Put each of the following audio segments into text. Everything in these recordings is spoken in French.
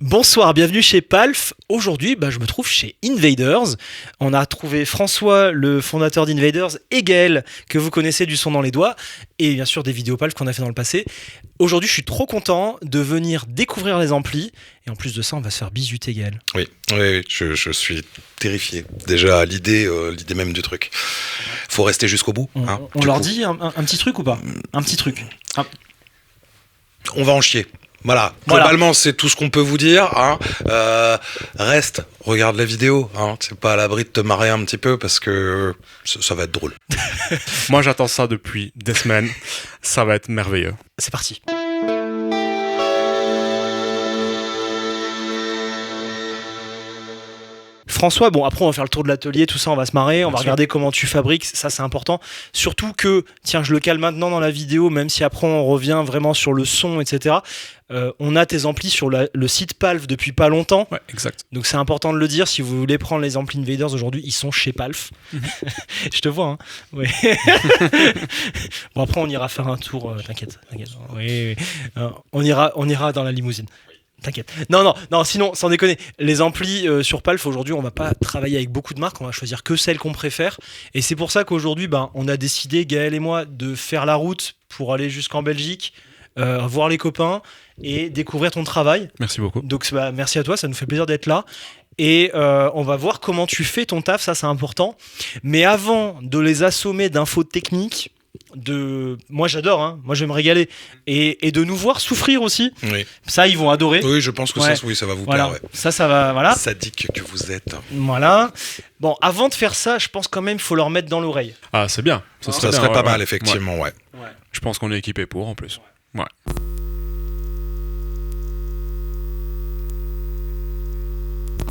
Bonsoir, bienvenue chez Palf. Aujourd'hui, je me trouve chez Invaders. On a trouvé François, le fondateur d'Invaders, et Gaël, que vous connaissez du son dans les doigts, et bien sûr des vidéos Palf qu'on a fait dans le passé. Aujourd'hui, je suis trop content de venir découvrir les amplis, et en plus de ça, on va se faire bisuter, Gaël. Oui, je suis terrifié. Déjà à l'idée même du truc. Faut rester jusqu'au bout. On leur dit un petit truc ou pas ? Un petit truc. On va en chier. Voilà, globalement c'est tout ce qu'on peut vous dire. Reste, regarde la vidéo. C'est pas à l'abri de te marrer un petit peu parce que ça va être drôle. Moi j'attends ça depuis des semaines. Ça va être merveilleux. C'est parti. François, après on va faire le tour de l'atelier, tout ça, on va se marrer, on va regarder comment tu fabriques, ça c'est important. Surtout que, tiens, je le cale maintenant dans la vidéo, même si après on revient vraiment sur le son, etc. On a tes amplis sur le site Palf depuis pas longtemps. Ouais, exact. Donc c'est important de le dire, si vous voulez prendre les amplis Invaders aujourd'hui, ils sont chez Palf. Je te vois, hein. Oui. Bon, après on ira faire un tour, t'inquiète. Oui. On ira dans la limousine. T'inquiète. Non, sinon, sans déconner, les amplis sur Palf, aujourd'hui, on va pas travailler avec beaucoup de marques, on va choisir que celles qu'on préfère. Et c'est pour ça qu'aujourd'hui, on a décidé, Gaël et moi, de faire la route pour aller jusqu'en Belgique, voir les copains et découvrir ton travail. Merci beaucoup. Donc, merci à toi, ça nous fait plaisir d'être là. Et on va voir comment tu fais ton taf, ça c'est important. Mais avant de les assommer d'infos techniques, moi j'adore, moi je vais me régaler, et de nous voir souffrir aussi. Oui. Ça ils vont adorer. Oui, je pense que ça va vous plaire. Ouais. Ça va, voilà. Sadique que vous êtes. Voilà. Bon, avant de faire ça, je pense quand même qu'il faut leur mettre dans l'oreille. Ah, c'est bien. Ça serait pas mal, effectivement, ouais. Je pense qu'on est équipé pour en plus. Ouais.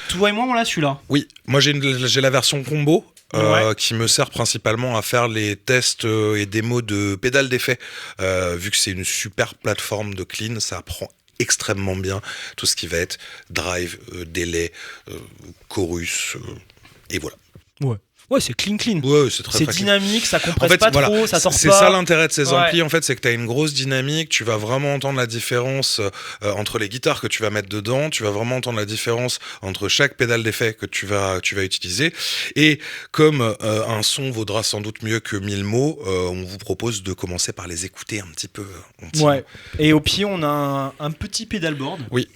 Toi et moi, on l'a celui-là. Oui, moi j'ai la version combo. Qui me sert principalement à faire les tests et démos de pédales d'effet. Vu que c'est une super plateforme de clean, ça prend extrêmement bien tout ce qui va être drive, délai, chorus, et voilà. Ouais, c'est clean. Ouais, c'est très dynamique, ça compresse pas trop, ça sort pas. C'est ça l'intérêt de ces amplis, en fait, c'est que tu as une grosse dynamique, tu vas vraiment entendre la différence entre les guitares que tu vas mettre dedans, tu vas vraiment entendre la différence entre chaque pédale d'effet que tu vas utiliser. Et comme un son vaudra sans doute mieux que 1000 mots, on vous propose de commencer par les écouter un petit peu. Ouais. Et au pied, on a un petit pédalboard. Oui.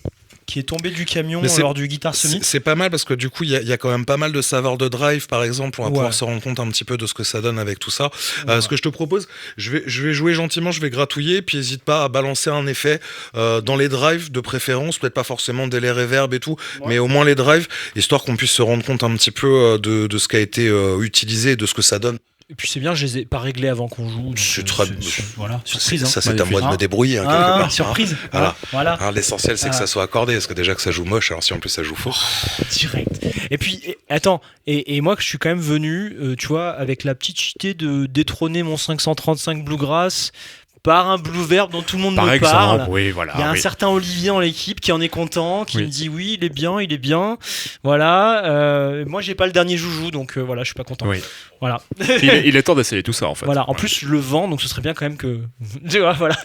Qui est tombé du camion lors du Guitar Summit. C'est pas mal parce que du coup, il y a quand même pas mal de saveurs de drive, par exemple. On va pouvoir se rendre compte un petit peu de ce que ça donne avec tout ça. Ce que je te propose, je vais jouer gentiment, je vais gratouiller, puis n'hésite pas à balancer un effet dans les drives de préférence, peut-être pas forcément délai reverb et tout, mais au moins les drives, histoire qu'on puisse se rendre compte un petit peu de ce qui a été utilisé et de ce que ça donne. Et puis c'est bien, je les ai pas réglés avant qu'on joue. Voilà, surprise. Ça, c'est à moi de me débrouiller. Quelque part, surprise. Voilà. Alors, l'essentiel, c'est que ça soit accordé, parce que déjà que ça joue moche, alors si en plus ça joue faux. Direct. Et puis, attends, et moi que je suis quand même venu, tu vois, avec la petite idée de détrôner mon 535 Bluegrass par un Blue Verb dont tout le monde me parle. Oui, voilà, il y a un certain Olivier dans l'équipe qui en est content, qui me dit oui, il est bien. Voilà. Moi, j'ai pas le dernier joujou, donc voilà, je suis pas content. Oui. Voilà. Il est temps d'essayer tout ça, en fait. Voilà. En plus, je le vends, donc ce serait bien quand même que. Tu vois, voilà.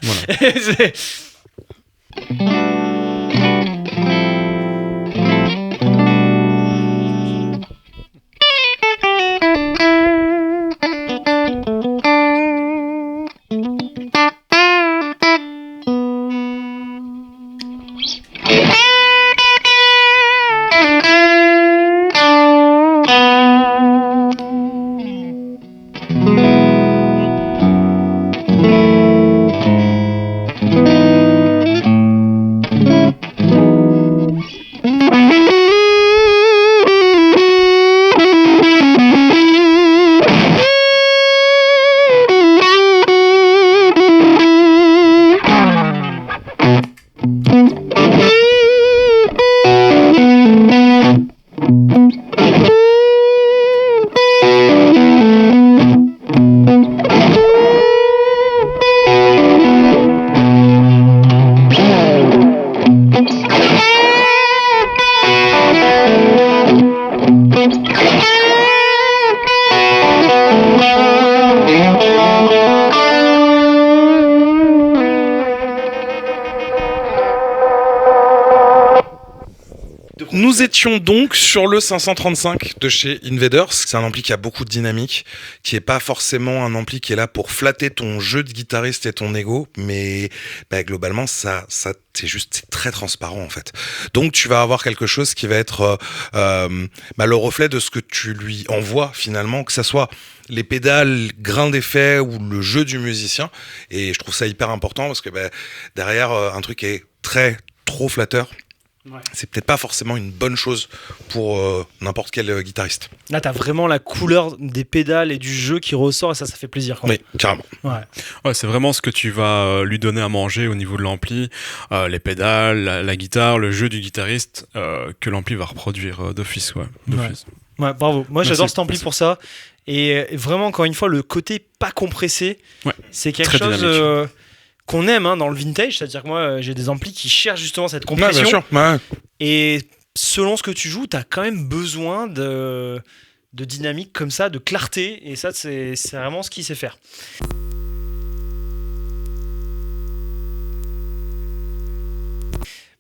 Nous étions donc sur le 535 de chez Invaders. C'est un ampli qui a beaucoup de dynamique, qui est pas forcément un ampli qui est là pour flatter ton jeu de guitariste et ton ego, mais globalement ça c'est très transparent en fait. Donc tu vas avoir quelque chose qui va être le reflet de ce que tu lui envoies finalement, que ça soit les pédales, grains d'effet ou le jeu du musicien. Et je trouve ça hyper important parce que derrière un truc qui est trop flatteur, c'est peut-être pas forcément une bonne chose pour n'importe quel guitariste. Là, t'as vraiment la couleur des pédales et du jeu qui ressort et ça fait plaisir. Oui, carrément. Ouais, c'est vraiment ce que tu vas lui donner à manger au niveau de l'ampli, les pédales, la guitare, le jeu du guitariste que l'ampli va reproduire d'office. Ouais, bravo. Moi, j'adore cet ampli pour ça. Et vraiment, encore une fois, le côté pas compressé, c'est quelque chose qu'on aime dans le vintage. C'est-à-dire que moi, j'ai des amplis qui cherchent justement cette compression. Bien sûr. Ouais. Et selon ce que tu joues, t'as quand même besoin de dynamique comme ça, de clarté. Et ça, c'est vraiment ce qu'il sait faire.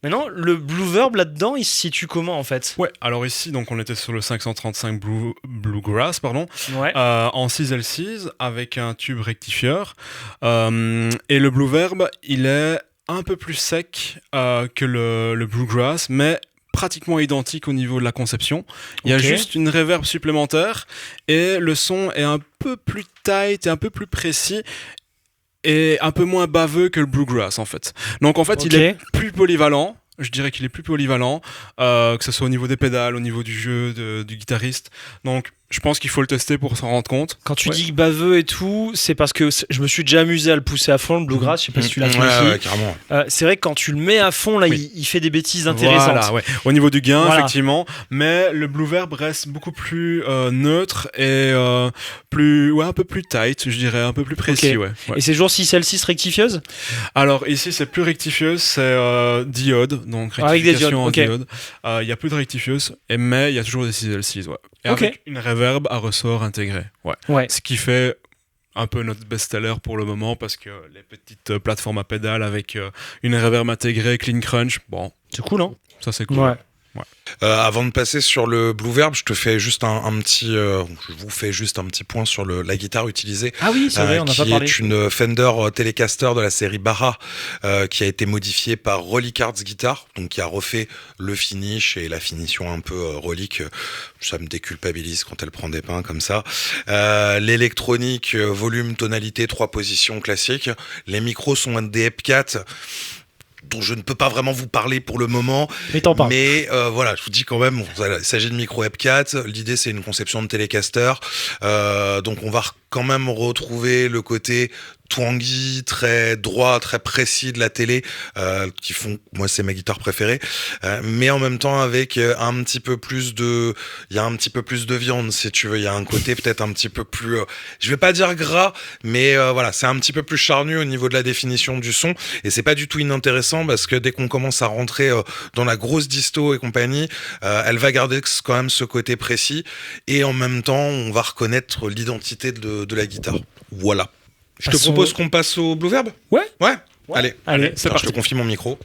Maintenant, le Blue Verb là-dedans, il se situe comment en fait ? Ouais, alors ici, donc on était sur le 535 Bluegrass, en 6L6 avec un tube rectifieur. Et le Blue Verb, il est un peu plus sec que le Bluegrass, mais pratiquement identique au niveau de la conception. Il y a juste une reverb supplémentaire et le son est un peu plus tight et un peu plus précis. Et un peu moins baveux que le Bluegrass en fait. Donc en fait il est plus polyvalent, je dirais qu'il est plus polyvalent, que ce soit au niveau des pédales, au niveau du jeu du guitariste. Donc je pense qu'il faut le tester pour s'en rendre compte. Quand tu dis baveux et tout, c'est parce que je me suis déjà amusé à le pousser à fond, le Bluegrass, je sais pas si tu l'as fait aussi. Carrément. C'est vrai que quand tu le mets à fond, là, il fait des bêtises intéressantes. Voilà, au niveau du gain, effectivement. Mais le Blue Verb reste beaucoup plus neutre et un peu plus tight, je dirais, un peu plus précis. Et c'est toujours 6L6 rectifieuse ? Alors ici, c'est plus rectifieuse, c'est diode, donc rectification en diode. Il n'y a plus de rectifieuse, mais il y a toujours des 6L6, Et avec une reverb à ressort intégré. Ce qui fait un peu notre best-seller pour le moment parce que les petites plateformes à pédales avec une reverb intégrée, clean crunch, c'est cool, hein ? Ça c'est cool. Avant de passer sur le Blue Verb, je te fais juste je vous fais juste un petit point sur la guitare utilisée. Ah oui, c'est vrai, on n'a pas parlé. Qui est une Fender Telecaster de la série Barra, qui a été modifiée par Relic Arts Guitar, donc qui a refait le finish et la finition un peu relique. Ça me déculpabilise quand elle prend des pains comme ça. L'électronique, volume, tonalité, 3 positions classiques. Les micros sont des Epcat, dont je ne peux pas vraiment vous parler pour le moment. Mais t'en parles. Mais je vous dis quand même, il s'agit de micro Epcat. L'idée, c'est une conception de Telecaster. Donc, on va quand même retrouver le côté twangy, très droit, très précis de la télé, qui font, moi c'est ma guitare préférée, mais en même temps avec il y a un petit peu plus de viande si tu veux, il y a un côté peut-être un petit peu plus, je vais pas dire gras, mais c'est un petit peu plus charnu au niveau de la définition du son, et c'est pas du tout inintéressant parce que dès qu'on commence à rentrer dans la grosse disto et compagnie, elle va garder quand même ce côté précis, et en même temps on va reconnaître l'identité de la guitare. Voilà. Je te propose qu'on passe au Blue Verb ? Ouais. Allez, c'est parti. Je te confie mon micro.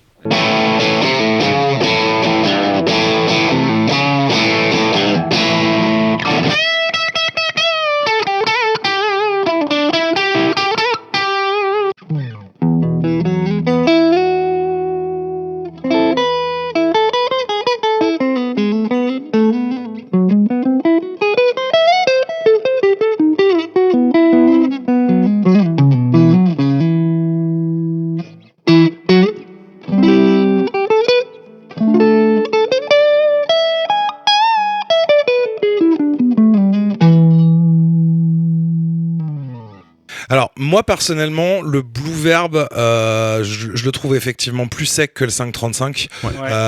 Alors, moi, personnellement, le Blue Verb, je le trouve effectivement plus sec que le 535.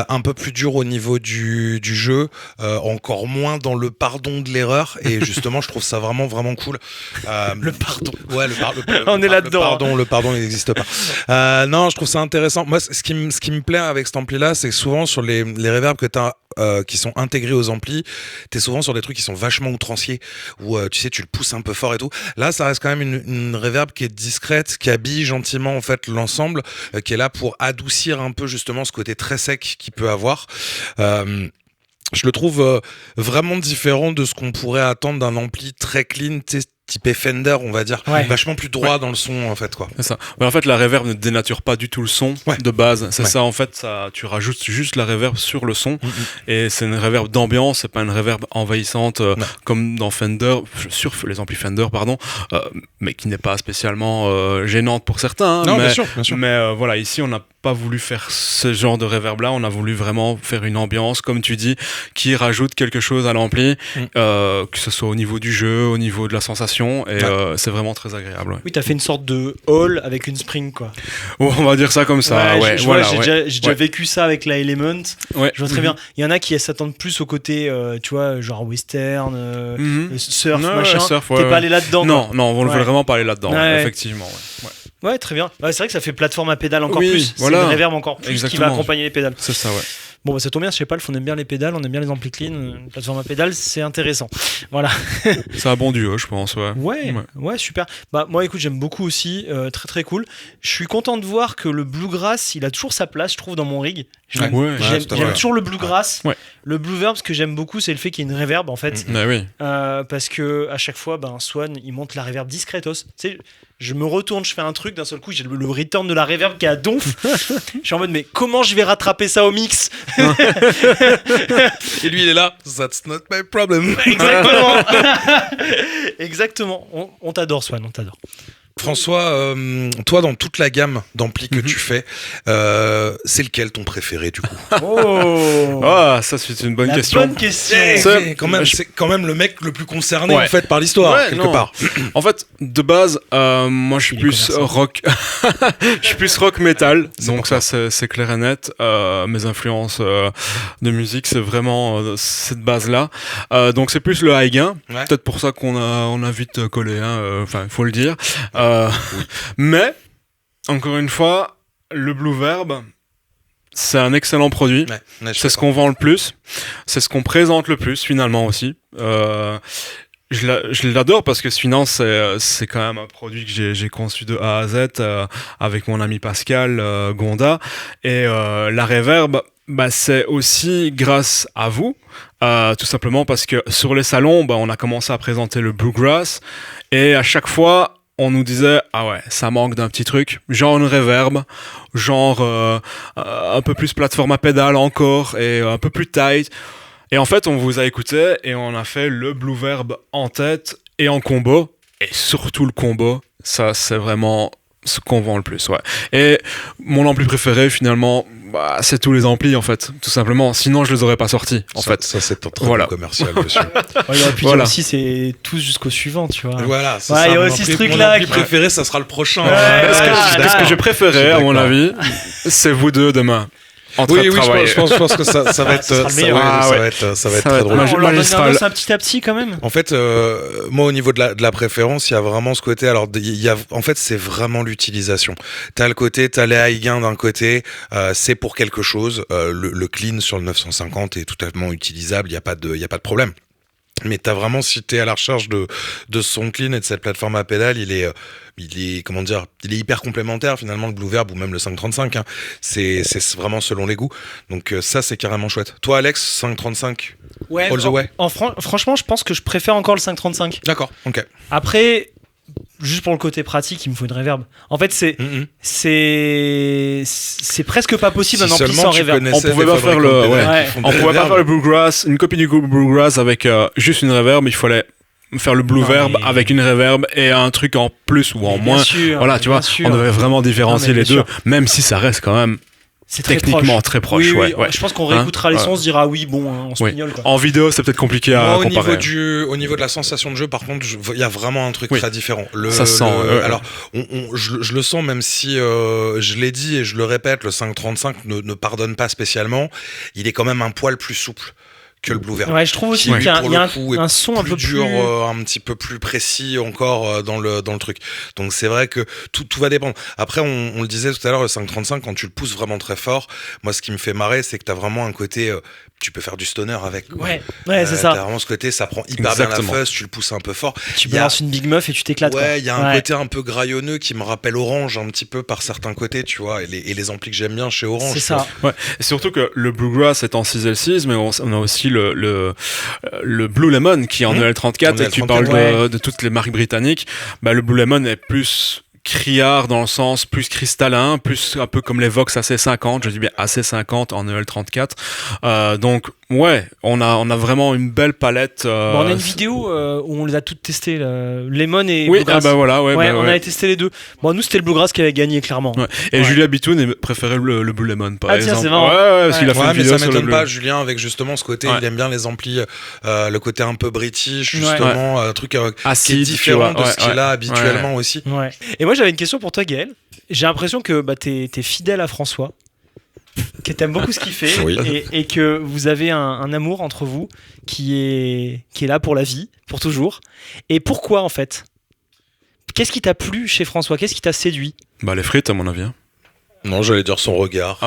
Un peu plus dur au niveau du jeu, encore moins dans le pardon de l'erreur. Et justement, je trouve ça vraiment, vraiment cool. Le pardon. Ouais, on est là-dedans. Le pardon, il n'existe pas. Non, je trouve ça intéressant. Moi, ce qui me plaît avec cet ampli-là, c'est que souvent, sur les reverbs que tu as qui sont intégrés aux amplis, t'es souvent sur des trucs qui sont vachement outranciers, où tu sais, tu le pousses un peu fort et tout. Là, ça reste quand même une reverb qui est discrète, qui habille gentiment en fait l'ensemble, qui est là pour adoucir un peu justement ce côté très sec qu'il peut avoir. je le trouve vraiment différent de ce qu'on pourrait attendre d'un ampli très clean, typé Fender, on va dire, vachement plus droit dans le son en fait, quoi. C'est ça. Mais en fait, la reverb ne dénature pas du tout le son de base. C'est ça, en fait, tu rajoutes juste la reverb sur le son, et c'est une reverb d'ambiance, c'est pas une reverb envahissante comme dans Fender, sur les amplis Fender, pardon, mais qui n'est pas spécialement gênante pour certains. Non, mais, bien sûr. Mais voilà, ici, on n'a pas voulu faire ce genre de reverb-là, on a voulu vraiment faire une ambiance, comme tu dis, qui rajoute quelque chose à l'ampli, que ce soit au niveau du jeu, au niveau de la sensation, et c'est vraiment très agréable. Oui, t'as fait une sorte de hall avec une spring, quoi. Oh, on va dire ça comme ça. J'ai déjà vécu ça avec la Element. Je vois très bien. Il y en a qui s'attendent plus au côté, tu vois, genre western, surf, machin. T'es pas allé là-dedans. Non, on ne veut vraiment pas aller là-dedans, effectivement. Ouais, très bien. C'est vrai que ça fait plateforme à pédale encore plus. C'est une reverb encore plus qui va accompagner les pédales. C'est ça, ouais. Bon, ça tombe bien, je sais pas, on aime bien les pédales, on aime bien les amplis clean, une plateforme à pédales, c'est intéressant. Voilà. C'est un bon duo, je pense, Ouais, super. Moi, écoute, j'aime beaucoup aussi, très très cool. Je suis content de voir que le bluegrass, il a toujours sa place, je trouve, dans mon rig. J'aime toujours le bluegrass. Le blueverb, ce que j'aime beaucoup, c'est le fait qu'il y ait une reverb, en fait. Parce que à chaque fois, Swan, il monte la reverb discretos. Tu sais, je me retourne, je fais un truc, d'un seul coup, j'ai le return de la reverb qui est à donf. Je suis en mode, mais comment je vais rattraper ça au mix? Et lui, il est là. That's not my problem. Exactement. On t'adore, Swan, on t'adore. François, toi, dans toute la gamme d'amplis que tu fais, c'est lequel ton préféré, du coup? Ça, c'est une bonne question. Bonne question. C'est quand même le mec le plus concerné, en fait, par l'histoire, quelque part. En fait, de base, moi, je suis plus rock. Je suis plus rock metal. Donc ça, c'est clair et net. Mes influences de musique, c'est vraiment cette base-là. Donc c'est plus le high gain. Peut-être pour ça qu'on a vite collé. Enfin, il faut le dire. Mais, encore une fois, le Blueverb, c'est un excellent produit. C'est ce qu'on vend le plus. C'est ce qu'on présente le plus, finalement, aussi. Je l'adore parce que sinon, c'est quand même un produit que j'ai conçu de A à Z avec mon ami Pascal Gonda. Et la reverb, c'est aussi grâce à vous. Tout simplement parce que sur les salons, on a commencé à présenter le Bluegrass. Et à chaque fois, on nous disait, ça manque d'un petit truc, genre une reverb, genre un peu plus plateforme à pédale encore, et un peu plus tight. Et en fait, on vous a écouté, et on a fait le Blueverb en tête et en combo. Et surtout le combo, ça, c'est vraiment ce qu'on vend le plus, Et mon ampli préféré, finalement, c'est tous les amplis, en fait, tout simplement. Sinon, je les aurais pas sortis, en fait. Ça, c'est un très bon commercial, monsieur. Il aurait pu dire aussi, c'est tous jusqu'au suivant, tu vois. Voilà, c'est ça. Il y a aussi ce truc-là. Mon ampli préféré, ça sera le prochain. Ce que j'ai préféré, à mon avis, c'est vous deux demain. Je pense que ça va être très drôle. On leur donne un petit à petit quand même. En fait, moi au niveau de la préférence, il y a vraiment ce côté. Alors, en fait, c'est vraiment l'utilisation. T'as les high gain d'un côté, c'est pour quelque chose. Le clean sur le 950 est totalement utilisable. Il y a pas de problème. Mais t'as vraiment, si t'es à la recherche de son clean et de cette plateforme à pédale, il est hyper complémentaire finalement, le Blueverb ou même le 535. C'est vraiment selon les goûts. Donc ça, c'est carrément chouette. Toi, Alex, 535 all the way. Franchement, je pense que je préfère encore le 535. D'accord, ok. Après, juste pour le côté pratique, il me faut une reverb. En fait, c'est presque pas possible un ampli sans reverb. On pouvait pas faire le Bluegrass, une copie du Bluegrass avec juste une reverb, il fallait faire le Blueverb avec une reverb et un truc en plus ou en moins. Voilà, tu vois, on devait vraiment différencier les deux, même si ça reste quand même c'est techniquement très proche. Je pense qu'on réécoutera les sons, on se dira on se pignole. En vidéo, c'est peut-être compliqué à comparer. Au niveau de la sensation de jeu, par contre, il y a vraiment un truc très différent. Ça se sent. Alors, je le sens, même si je l'ai dit et je le répète, le 535 ne pardonne pas spécialement. Il est quand même un poil plus souple que le Blueverb. Je trouve aussi qu'il y a un son un peu plus dur, un petit peu plus précis encore dans le truc. Donc c'est vrai que tout va dépendre. Après, on le disait tout à l'heure, le 535, quand tu le pousses vraiment très fort, moi ce qui me fait marrer, c'est que t'as vraiment un côté tu peux faire du stoner avec. Ouais, c'est ça. T'as vraiment ce côté, ça prend hyper bien la fuzz, tu le pousses un peu fort. Tu balances une big meuf et tu t'éclates. Ouais, il y a un côté un peu graillonneux qui me rappelle Orange un petit peu par certains côtés, tu vois, et les amplis que j'aime bien chez Orange. C'est ça. Ouais. Et surtout que le Bluegrass est en 6L6, mais on a aussi le Blue Lemon qui est en EL34, et tu parles de toutes les marques britanniques. Bah, le Blue Lemon est plus criard dans le sens plus cristallin, plus un peu comme les Vox AC50, je dis bien AC50 en EL34. Donc ouais, on a vraiment une belle palette. On a une vidéo où on les a toutes testées, Lemon et oui, Bluegrass. On a testé les deux. Bon, nous c'était le Bluegrass qui avait gagné clairement. Ouais. Et Julien Bitoun préférait le Blue Lemon par exemple. Tiens, c'est marrant. Parce qu'il a fait une vidéo sur le Blue. Pas Julien avec justement ce côté, il aime bien les amplis, le côté un peu british justement, un truc acide, qui est différent de ce qu'il a habituellement aussi. Ouais. Et moi j'avais une question pour toi Gaël. J'ai l'impression que t'es fidèle à François, que t'aimes beaucoup ce qu'il fait, et que vous avez un amour entre vous qui est là pour la vie, pour toujours. Et pourquoi en fait ? Qu'est-ce qui t'a plu chez François ? Qu'est-ce qui t'a séduit ? Bah les frites à mon avis. Non, j'allais dire son regard.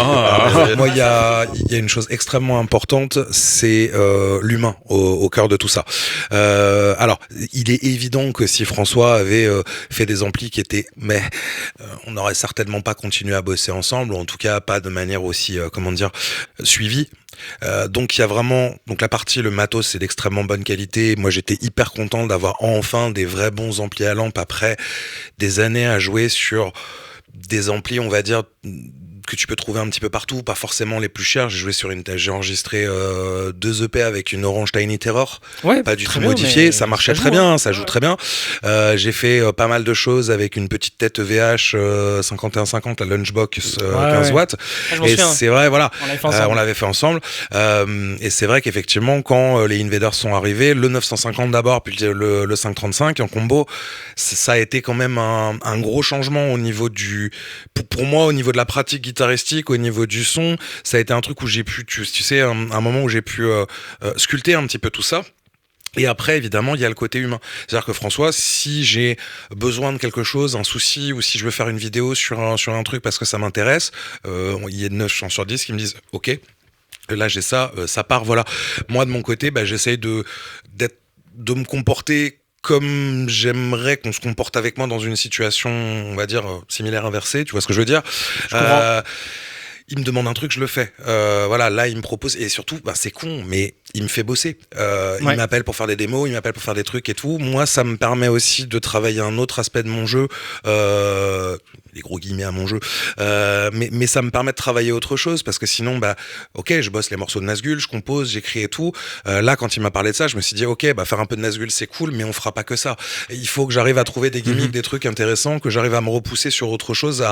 Moi, il y a une chose extrêmement importante, c'est l'humain au cœur de tout ça. Alors, il est évident que si François avait fait des amplis qui étaient, on n'aurait certainement pas continué à bosser ensemble, ou en tout cas pas de manière aussi, suivie. Donc il y a vraiment la partie le matos, c'est d'extrêmement bonne qualité. Moi j'étais hyper content d'avoir enfin des vrais bons amplis à lampe après des années à jouer sur des amplis, on va dire, que tu peux trouver un petit peu partout, pas forcément les plus chers. J'ai enregistré 2 EP avec une Orange Tiny Terror, pas du tout modifié, ça marchait très bien, ça joue très bien. J'ai fait pas mal de choses avec une petite tête EVH 5150, la Lunchbox 15 watts. Et c'est vrai, voilà, on l'avait fait ensemble. Et c'est vrai qu'effectivement, quand les Invaders sont arrivés, le 950 d'abord, puis le 535 en combo, ça a été quand même un gros changement au niveau pour moi, au niveau de la pratique guitaristique, au niveau du son, ça a été un truc où j'ai pu, tu sais, un moment où j'ai pu sculpter un petit peu tout ça. Et après, évidemment, il y a le côté humain. C'est-à-dire que François, si j'ai besoin de quelque chose, un souci, ou si je veux faire une vidéo sur un truc parce que ça m'intéresse, il y a 9 chances sur 10 qui me disent « Ok, là j'ai ça, ça part, voilà. » Moi, de mon côté, j'essaye de me comporter comme j'aimerais qu'on se comporte avec moi dans une situation, on va dire, similaire, inversée, tu vois ce que je veux dire ? Il me demande un truc, je le fais. Voilà, là, il me propose, et surtout, c'est con, mais il me fait bosser. Il m'appelle pour faire des démos, il m'appelle pour faire des trucs et tout. Moi, ça me permet aussi de travailler un autre aspect de mon jeu, les gros guillemets à mon jeu, mais ça me permet de travailler autre chose, parce que sinon, ok, je bosse les morceaux de Nazgul, je compose, j'écris et tout. Là, quand il m'a parlé de ça, je me suis dit, ok, faire un peu de Nazgul, c'est cool, mais on fera pas que ça. Et il faut que j'arrive à trouver des gimmicks, des trucs intéressants, que j'arrive à me repousser sur autre chose.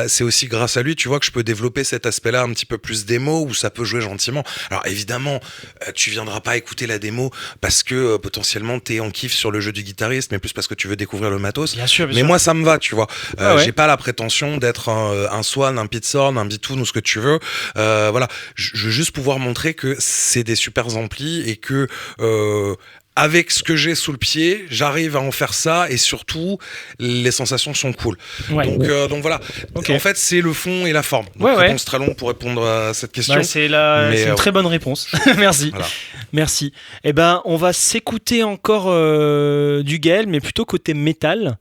C'est aussi grâce à lui, tu vois, que je peux développer cet aspect-là un petit peu plus démo, où ça peut jouer gentiment. Alors évidemment, tu viendras pas écouter la démo parce que potentiellement t'es en kiff sur le jeu du guitariste, mais plus parce que tu veux découvrir le matos. Bien sûr. Moi, ça me va, tu vois. J'ai pas la prétention d'être un Swan, un Pitsorn, un Bitoon ou ce que tu veux. Voilà, je veux juste pouvoir montrer que c'est des super amplis et que avec ce que j'ai sous le pied, j'arrive à en faire ça, et surtout les sensations sont cool. Donc voilà. En fait, c'est le fond et la forme. Réponse très longue pour répondre à cette question. C'est une très bonne réponse. Merci. Voilà. Merci. On va s'écouter encore du Gaël, mais plutôt côté métal.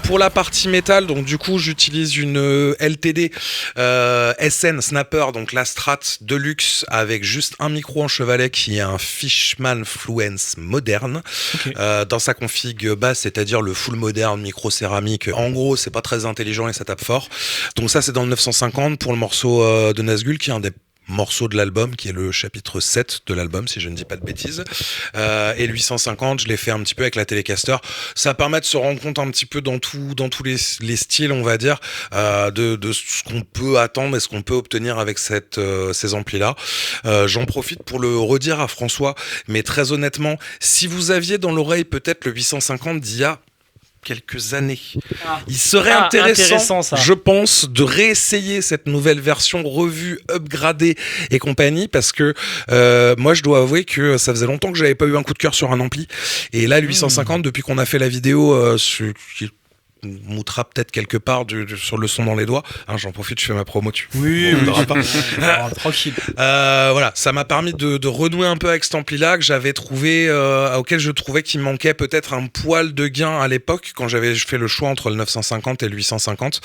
Pour la partie métal, donc du coup j'utilise une LTD SN Snapper, donc la Strat Deluxe avec juste un micro en chevalet qui est un Fishman Fluence moderne. Okay. Dans sa config basse, c'est-à-dire le full moderne micro céramique. En gros, c'est pas très intelligent et ça tape fort. Donc ça c'est dans le 950 pour le morceau de Nazgul qui est un des morceau de l'album qui est le chapitre 7 de l'album si je ne dis pas de bêtises et le 850 je l'ai fait un petit peu avec la Telecaster. Ça permet de se rendre compte un petit peu dans tous les styles on va dire de ce qu'on peut attendre et ce qu'on peut obtenir avec ces amplis là. J'en profite pour le redire à François, mais très honnêtement si vous aviez dans l'oreille peut-être le 850 d'il y a quelques années. Il serait intéressant je pense, de réessayer cette nouvelle version revue, upgradée et compagnie, parce que moi, je dois avouer que ça faisait longtemps que j'avais pas eu un coup de cœur sur un ampli. Et là, le 850, depuis qu'on a fait la vidéo, qui moutera peut-être quelque part sur le son dans les doigts. Hein, j'en profite, je fais ma promo. Oui, pas. Tranquille. Voilà, ça m'a permis de renouer un peu avec cet ampli-là que j'avais trouvé, auquel je trouvais qu'il manquait peut-être un poil de gain à l'époque quand j'avais fait le choix entre le 950 et le 850.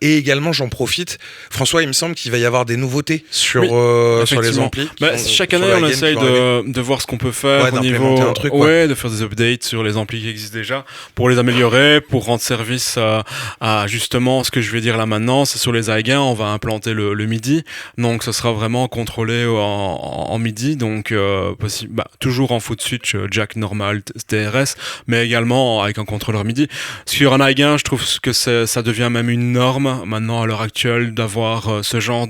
Et également, j'en profite. François, il me semble qu'il va y avoir des nouveautés sur les amplis. Chaque année, on essaye de voir ce qu'on peut faire au niveau, de faire des updates sur les amplis qui existent déjà pour les améliorer. Pour rendre service à justement ce que je vais dire là maintenant, c'est sur les A-gains, on va implanter le MIDI, donc ce sera vraiment contrôlé en MIDI, donc toujours en foot switch jack normal TRS, mais également avec un contrôleur MIDI. Sur un A-gain, je trouve que ça devient même une norme maintenant à l'heure actuelle d'avoir ce genre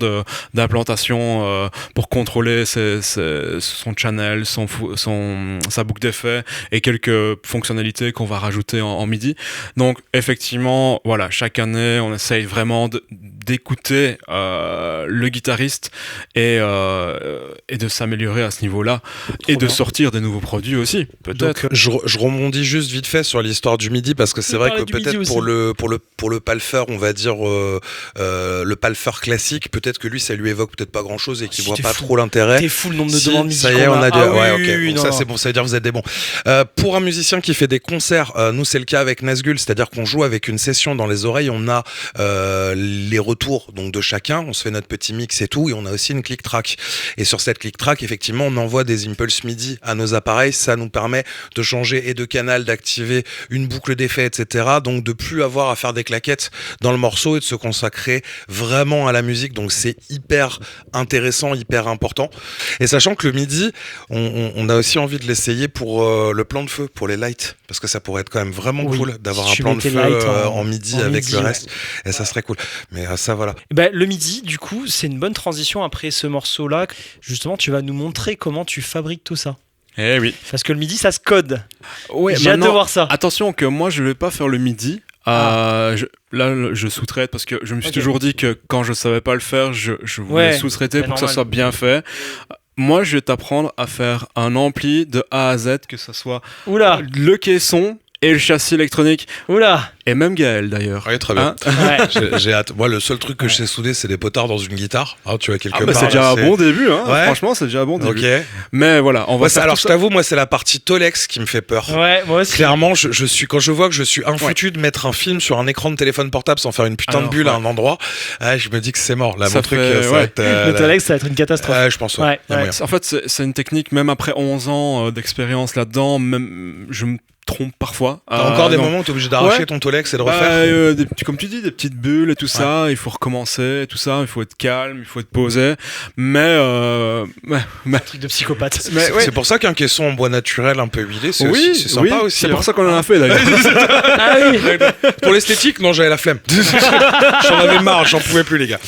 d'implantation pour contrôler son channel, sa boucle d'effet et quelques fonctionnalités qu'on va rajouter en MIDI. Donc effectivement, voilà, chaque année, on essaye vraiment d'écouter le guitariste et de s'améliorer à ce niveau-là et de sortir des nouveaux produits aussi, peut-être. Donc, je rebondis juste vite fait sur l'histoire du MIDI parce que c'est vrai que peut-être pour le palfeur, on va dire le palfeur classique, peut-être que lui, ça lui évoque peut-être pas grand-chose et qu'il voit pas trop l'intérêt. T'es fou le nombre de demandes MIDI. Ça y est, on a dit ok. Ça c'est bon, ça veut dire que vous êtes des bons. Pour un musicien qui fait des concerts, nous c'est le cas avec Nazgul, c'est-à-dire qu'on joue avec une session dans les oreilles, on a les retours donc de chacun, on se fait notre petit mix et tout, et on a aussi une click track. Et sur cette click track, effectivement, on envoie des impulses MIDI à nos appareils, ça nous permet de changer et de canal, d'activer une boucle d'effet, etc. Donc de plus avoir à faire des claquettes dans le morceau et de se consacrer vraiment à la musique. Donc c'est hyper intéressant, hyper important. Et sachant que le MIDI, on a aussi envie de l'essayer pour le plan de feu, pour les lights, parce que ça pourrait être quand même vraiment cool d'avoir un plan de feu en MIDI avec le reste, et ça serait cool. Mais ça, voilà. Le MIDI, du coup, c'est une bonne transition après ce morceau-là. Justement, tu vas nous montrer comment tu fabriques tout ça. Eh oui. Parce que le MIDI, ça se code. Ouais, j'ai hâte de voir ça. Attention que moi, je ne vais pas faire le MIDI. Je sous-traite parce que je me suis toujours dit que quand je savais pas le faire, je voulais sous-traiter pour que ça soit bien fait. Moi, je vais t'apprendre à faire un ampli de A à Z, que ce soit le caisson et le châssis électronique. Et même Gaël d'ailleurs. Oui, très bien. J'ai hâte. Moi, le seul truc que je sais souder, c'est des potards dans une guitare. Ah, tu vois, quelque part. C'est déjà un bon début, hein. Franchement, c'est déjà un bon début. Okay. Mais voilà, on va faire alors, je t'avoue, moi, c'est la partie Tolex qui me fait peur. Ouais, moi aussi. Clairement, quand je vois que je suis infoutu de mettre un film sur un écran de téléphone portable sans faire une putain de bulle à un endroit, je me dis que c'est mort. Là, mon truc, ça va être. Le Tolex, ça va être une catastrophe. Je pense. En fait, c'est une technique, même après 11 ans d'expérience là-dedans, même je me trompe parfois. T'as encore des moments où t'es obligé d'arracher ton Tolex et de refaire comme tu dis, des petites bulles et tout ça, il faut recommencer, tout ça, il faut être calme, il faut être posé, mais un truc de psychopathe. C'est pour ça qu'un caisson en bois naturel un peu huilé, c'est sympa aussi. C'est pour ça qu'on en a fait d'ailleurs. Pour l'esthétique, non, j'avais la flemme. J'en avais marre, j'en pouvais plus les gars.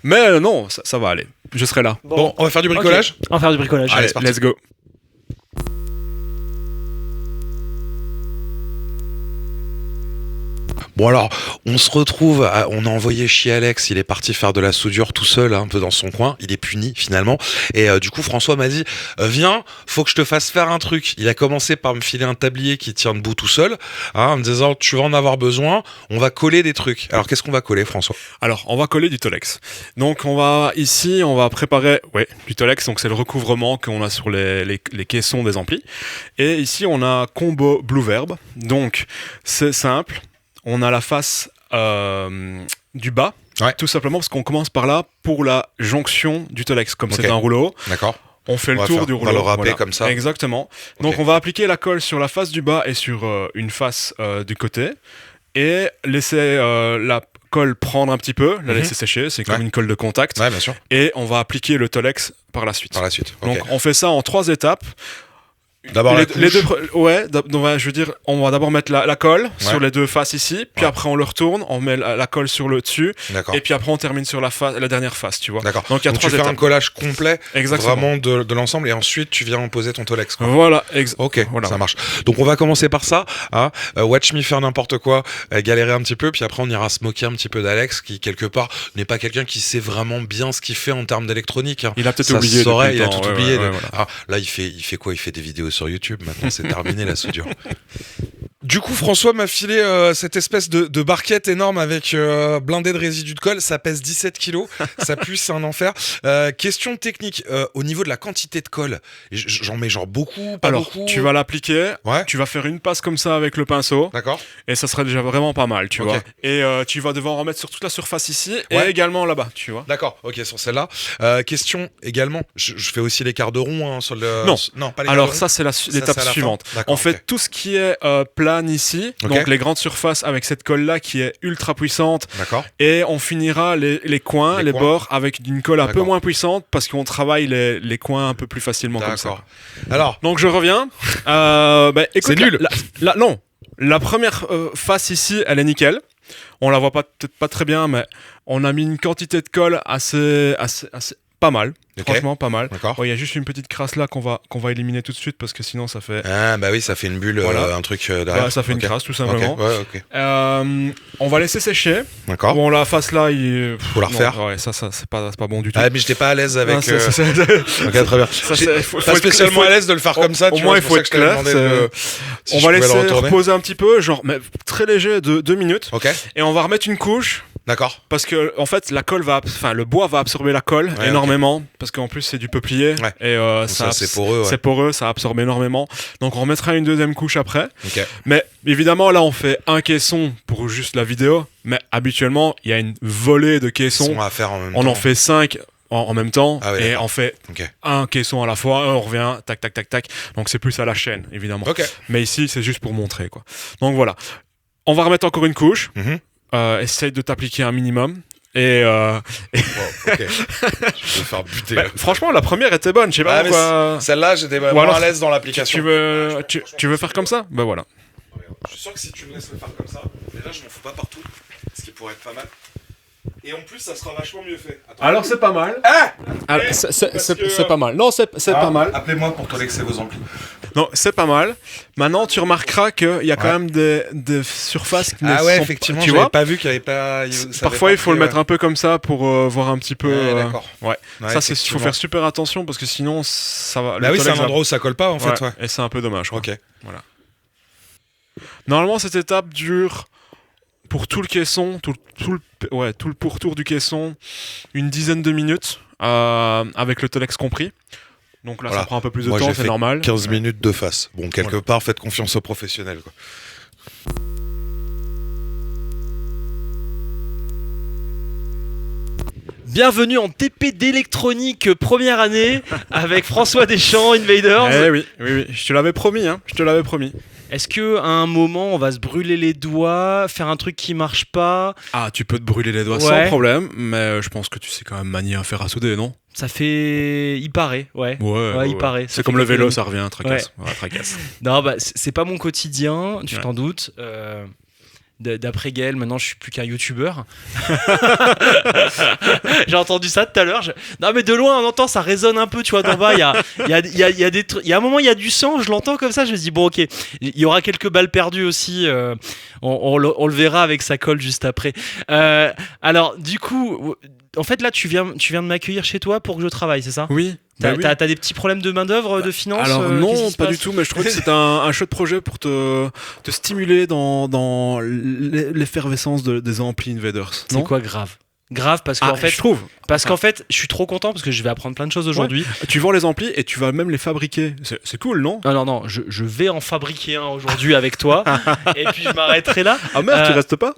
Mais non, ça va aller, je serai là. Bon, on va faire du bricolage. On va faire du bricolage. Allez, let's go. Bon alors, on se retrouve, on a envoyé chier Alex, il est parti faire de la soudure tout seul, un peu dans son coin, il est puni finalement, et du coup François m'a dit, viens, faut que je te fasse faire un truc. Il a commencé par me filer un tablier qui tient debout tout seul, en me disant, tu vas en avoir besoin, on va coller des trucs. Alors qu'est-ce qu'on va coller, François? Alors, on va coller du Tolex. Donc on va préparer du Tolex, donc c'est le recouvrement qu'on a sur les caissons des amplis. Et ici on a combo Blue Verb, donc c'est simple. On a la face du bas, tout simplement parce qu'on commence par là pour la jonction du Tolex, comme c'est un rouleau. D'accord. On fait le tour du rouleau. On va le râper comme ça. Exactement. Donc on va appliquer la colle sur la face du bas et sur une face du côté, et laisser la colle prendre un petit peu, la laisser sécher, c'est comme une colle de contact. Ouais, bien sûr. Et on va appliquer le Tolex par la suite. Okay. Donc on fait ça en 3 étapes. D'abord les deux, je veux dire, on va d'abord mettre la colle sur les deux faces ici, puis après on le retourne, on met la colle sur le dessus, et puis après on termine sur la dernière face, tu vois. D'accord. Donc il y a 3 tu étapes. fais un collage complet, exactement, vraiment de l'ensemble, et ensuite tu viens poser ton Tolex, quoi. Voilà, ok, voilà. Ça marche. Donc on va commencer par ça, watch me faire n'importe quoi, galérer un petit peu, puis après on ira se moquer un petit peu d'Alex, qui quelque part n'est pas quelqu'un qui sait vraiment bien ce qu'il fait en termes d'électronique. Il a peut-être oublié. Il a tout oublié. Là il fait quoi? Il fait des vidéos sur YouTube maintenant. C'est terminé la soudure. Du coup, François m'a filé cette espèce de barquette énorme avec blindé de résidus de colle. Ça pèse 17 kilos. Ça pue, c'est un enfer. Question technique. Au niveau de la quantité de colle, j'en mets genre beaucoup, pas beaucoup. Alors, tu vas l'appliquer. Tu vas faire une passe comme ça avec le pinceau. D'accord. Et ça serait déjà vraiment pas mal, tu vois. Et tu vas devoir en remettre sur toute la surface ici et également là-bas, tu vois. D'accord. Ok, sur celle-là. Question également. Je fais aussi les quarts de rond sur le. Non, pas les alors quarts de ça c'est l'étape suivante. On fait tout ce qui est plane ici, donc les grandes surfaces avec cette colle là qui est ultra puissante. D'accord. Et on finira les coins, les bords avec une colle un peu moins puissante parce qu'on travaille les coins un peu plus facilement comme ça. Alors, donc je reviens. Écoute, c'est nul. Non, la première face ici, elle est nickel. On la voit peut-être pas très bien, mais on a mis une quantité de colle assez pas mal. Franchement, pas mal. Il y a juste une petite crasse là qu'on va éliminer tout de suite parce que sinon ça fait. Ah, bah oui, ça fait une bulle, un truc derrière. Ça fait une crasse tout simplement. On va laisser sécher. D'accord. Bon, la face là, faut la refaire. Ouais, ça c'est pas bon du tout. Ah, mais j'étais pas à l'aise avec. Ok, très bien. Faut pas spécialement à l'aise de le faire comme ça. Au moins, il faut être clair. On va laisser reposer un petit peu, genre, mais très léger, 2 minutes. Ok. Et on va remettre une couche. D'accord. Parce que en fait le bois va absorber la colle énormément parce qu'en plus c'est du peuplier et ça c'est poreux, c'est poreux, ça absorbe énormément. Donc on remettra une deuxième couche après. Mais évidemment là on fait un caisson pour juste la vidéo, mais habituellement il y a une volée de caissons à faire en même on temps. en fait 5 en même temps et on fait un caisson à la fois, on revient tac tac tac tac. Donc c'est plus à la chaîne évidemment. Mais ici c'est juste pour montrer quoi. Donc voilà. On va remettre encore une couche. Essaye de t'appliquer un minimum et je vais me faire buter. Franchement la première était bonne, je sais pas pourquoi. Celle-là j'étais vraiment à l'aise dans l'application. Tu veux faire comme ça? Ben voilà. Je suis sûr que si tu me laisses le faire comme ça, déjà je m'en fous pas partout, ce qui pourrait être pas mal. Et en plus ça sera vachement mieux fait. Attends. Alors c'est pas mal. C'est pas mal. Non, c'est pas mal. Appelez-moi pour tolexer vos amplis. Non, c'est pas mal. Maintenant, tu remarqueras qu'il y a quand même des surfaces qui ne sont effectivement, tu vois, pas vu qu'il y avait pas. Parfois, il faut le mettre un peu comme ça pour voir un petit peu. D'accord. Ça, il faut faire super attention parce que sinon, ça va. Bah oui, c'est un endroit où ça colle pas en fait. Et c'est un peu dommage. Ok. Voilà. Normalement, cette étape dure pour tout le caisson, tout le pourtour du caisson, une dizaine de minutes avec le Tolex compris. Donc là, ça prend un peu plus de temps, c'est normal. 15 minutes de face. Bon, quelque part, faites confiance aux professionnels, quoi. Bienvenue en TP d'électronique première année avec François Deschamps, Invaders. Oui, je te l'avais promis, Est-ce qu'à un moment, on va se brûler les doigts, faire un truc qui marche pas? Ah, tu peux te brûler les doigts sans problème, mais je pense que tu sais quand même manier un fer à souder, non? Ça fait... Il paraît, il paraît. C'est comme le vélo, ça revient, tracasse. Non, c'est pas mon quotidien, tu t'en doutes. d'après Gaël, maintenant je suis plus qu'un youtubeur. J'ai entendu ça tout à l'heure. Non mais de loin on entend, ça résonne un peu, tu vois, d'en bas. Il y a des trucs. Il y a un moment il y a du sang, je l'entends comme ça. Je me dis bon ok, il y aura quelques balles perdues aussi. On le verra avec sa colle juste après. Alors du coup, en fait là tu viens de m'accueillir chez toi pour que je travaille, c'est ça ? Oui. T'as des petits problèmes de main d'œuvre, de finances ? Alors non, pas du tout, mais je trouve que c'est un chouette projet pour te stimuler dans l'effervescence des amplis Invaders. C'est quoi grave parce qu'en fait, je trouve. Qu'en fait, je suis trop content parce que je vais apprendre plein de choses aujourd'hui. Ouais. Tu vends les amplis et tu vas même les fabriquer. C'est cool, non ? Non, je vais en fabriquer un aujourd'hui avec toi et puis je m'arrêterai là. Ah merde, tu restes pas ?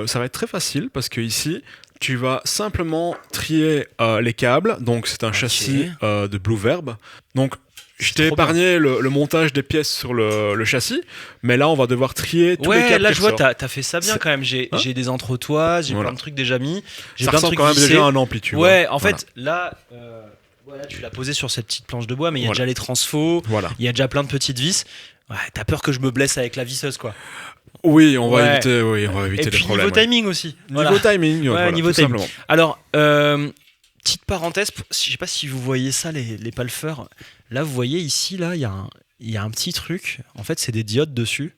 Ça va être très facile parce que ici, tu vas simplement trier les câbles. Donc c'est un châssis de Blue Verb. Donc je t'ai épargné le montage des pièces sur le châssis, mais là on va devoir trier tous les câbles. Ouais, là je vois, t'as fait ça bien quand même. J'ai des entretoises, j'ai plein de trucs déjà mis. J'ai plein de trucs quand même vissés. déjà un ampli, tu vois. Ouais, en fait, là, tu l'as posé sur cette petite planche de bois, mais il y a déjà les transfos, il y a déjà plein de petites vis. Ouais, t'as peur que je me blesse avec la visseuse, quoi. Oui, on va éviter et puis, les problèmes. Niveau timing aussi. Niveau timing, niveau timing. Simplement. Alors, petite parenthèse, je sais pas si vous voyez ça, les palfeurs. Là, vous voyez ici, là, il y a un petit truc. En fait, c'est des diodes dessus.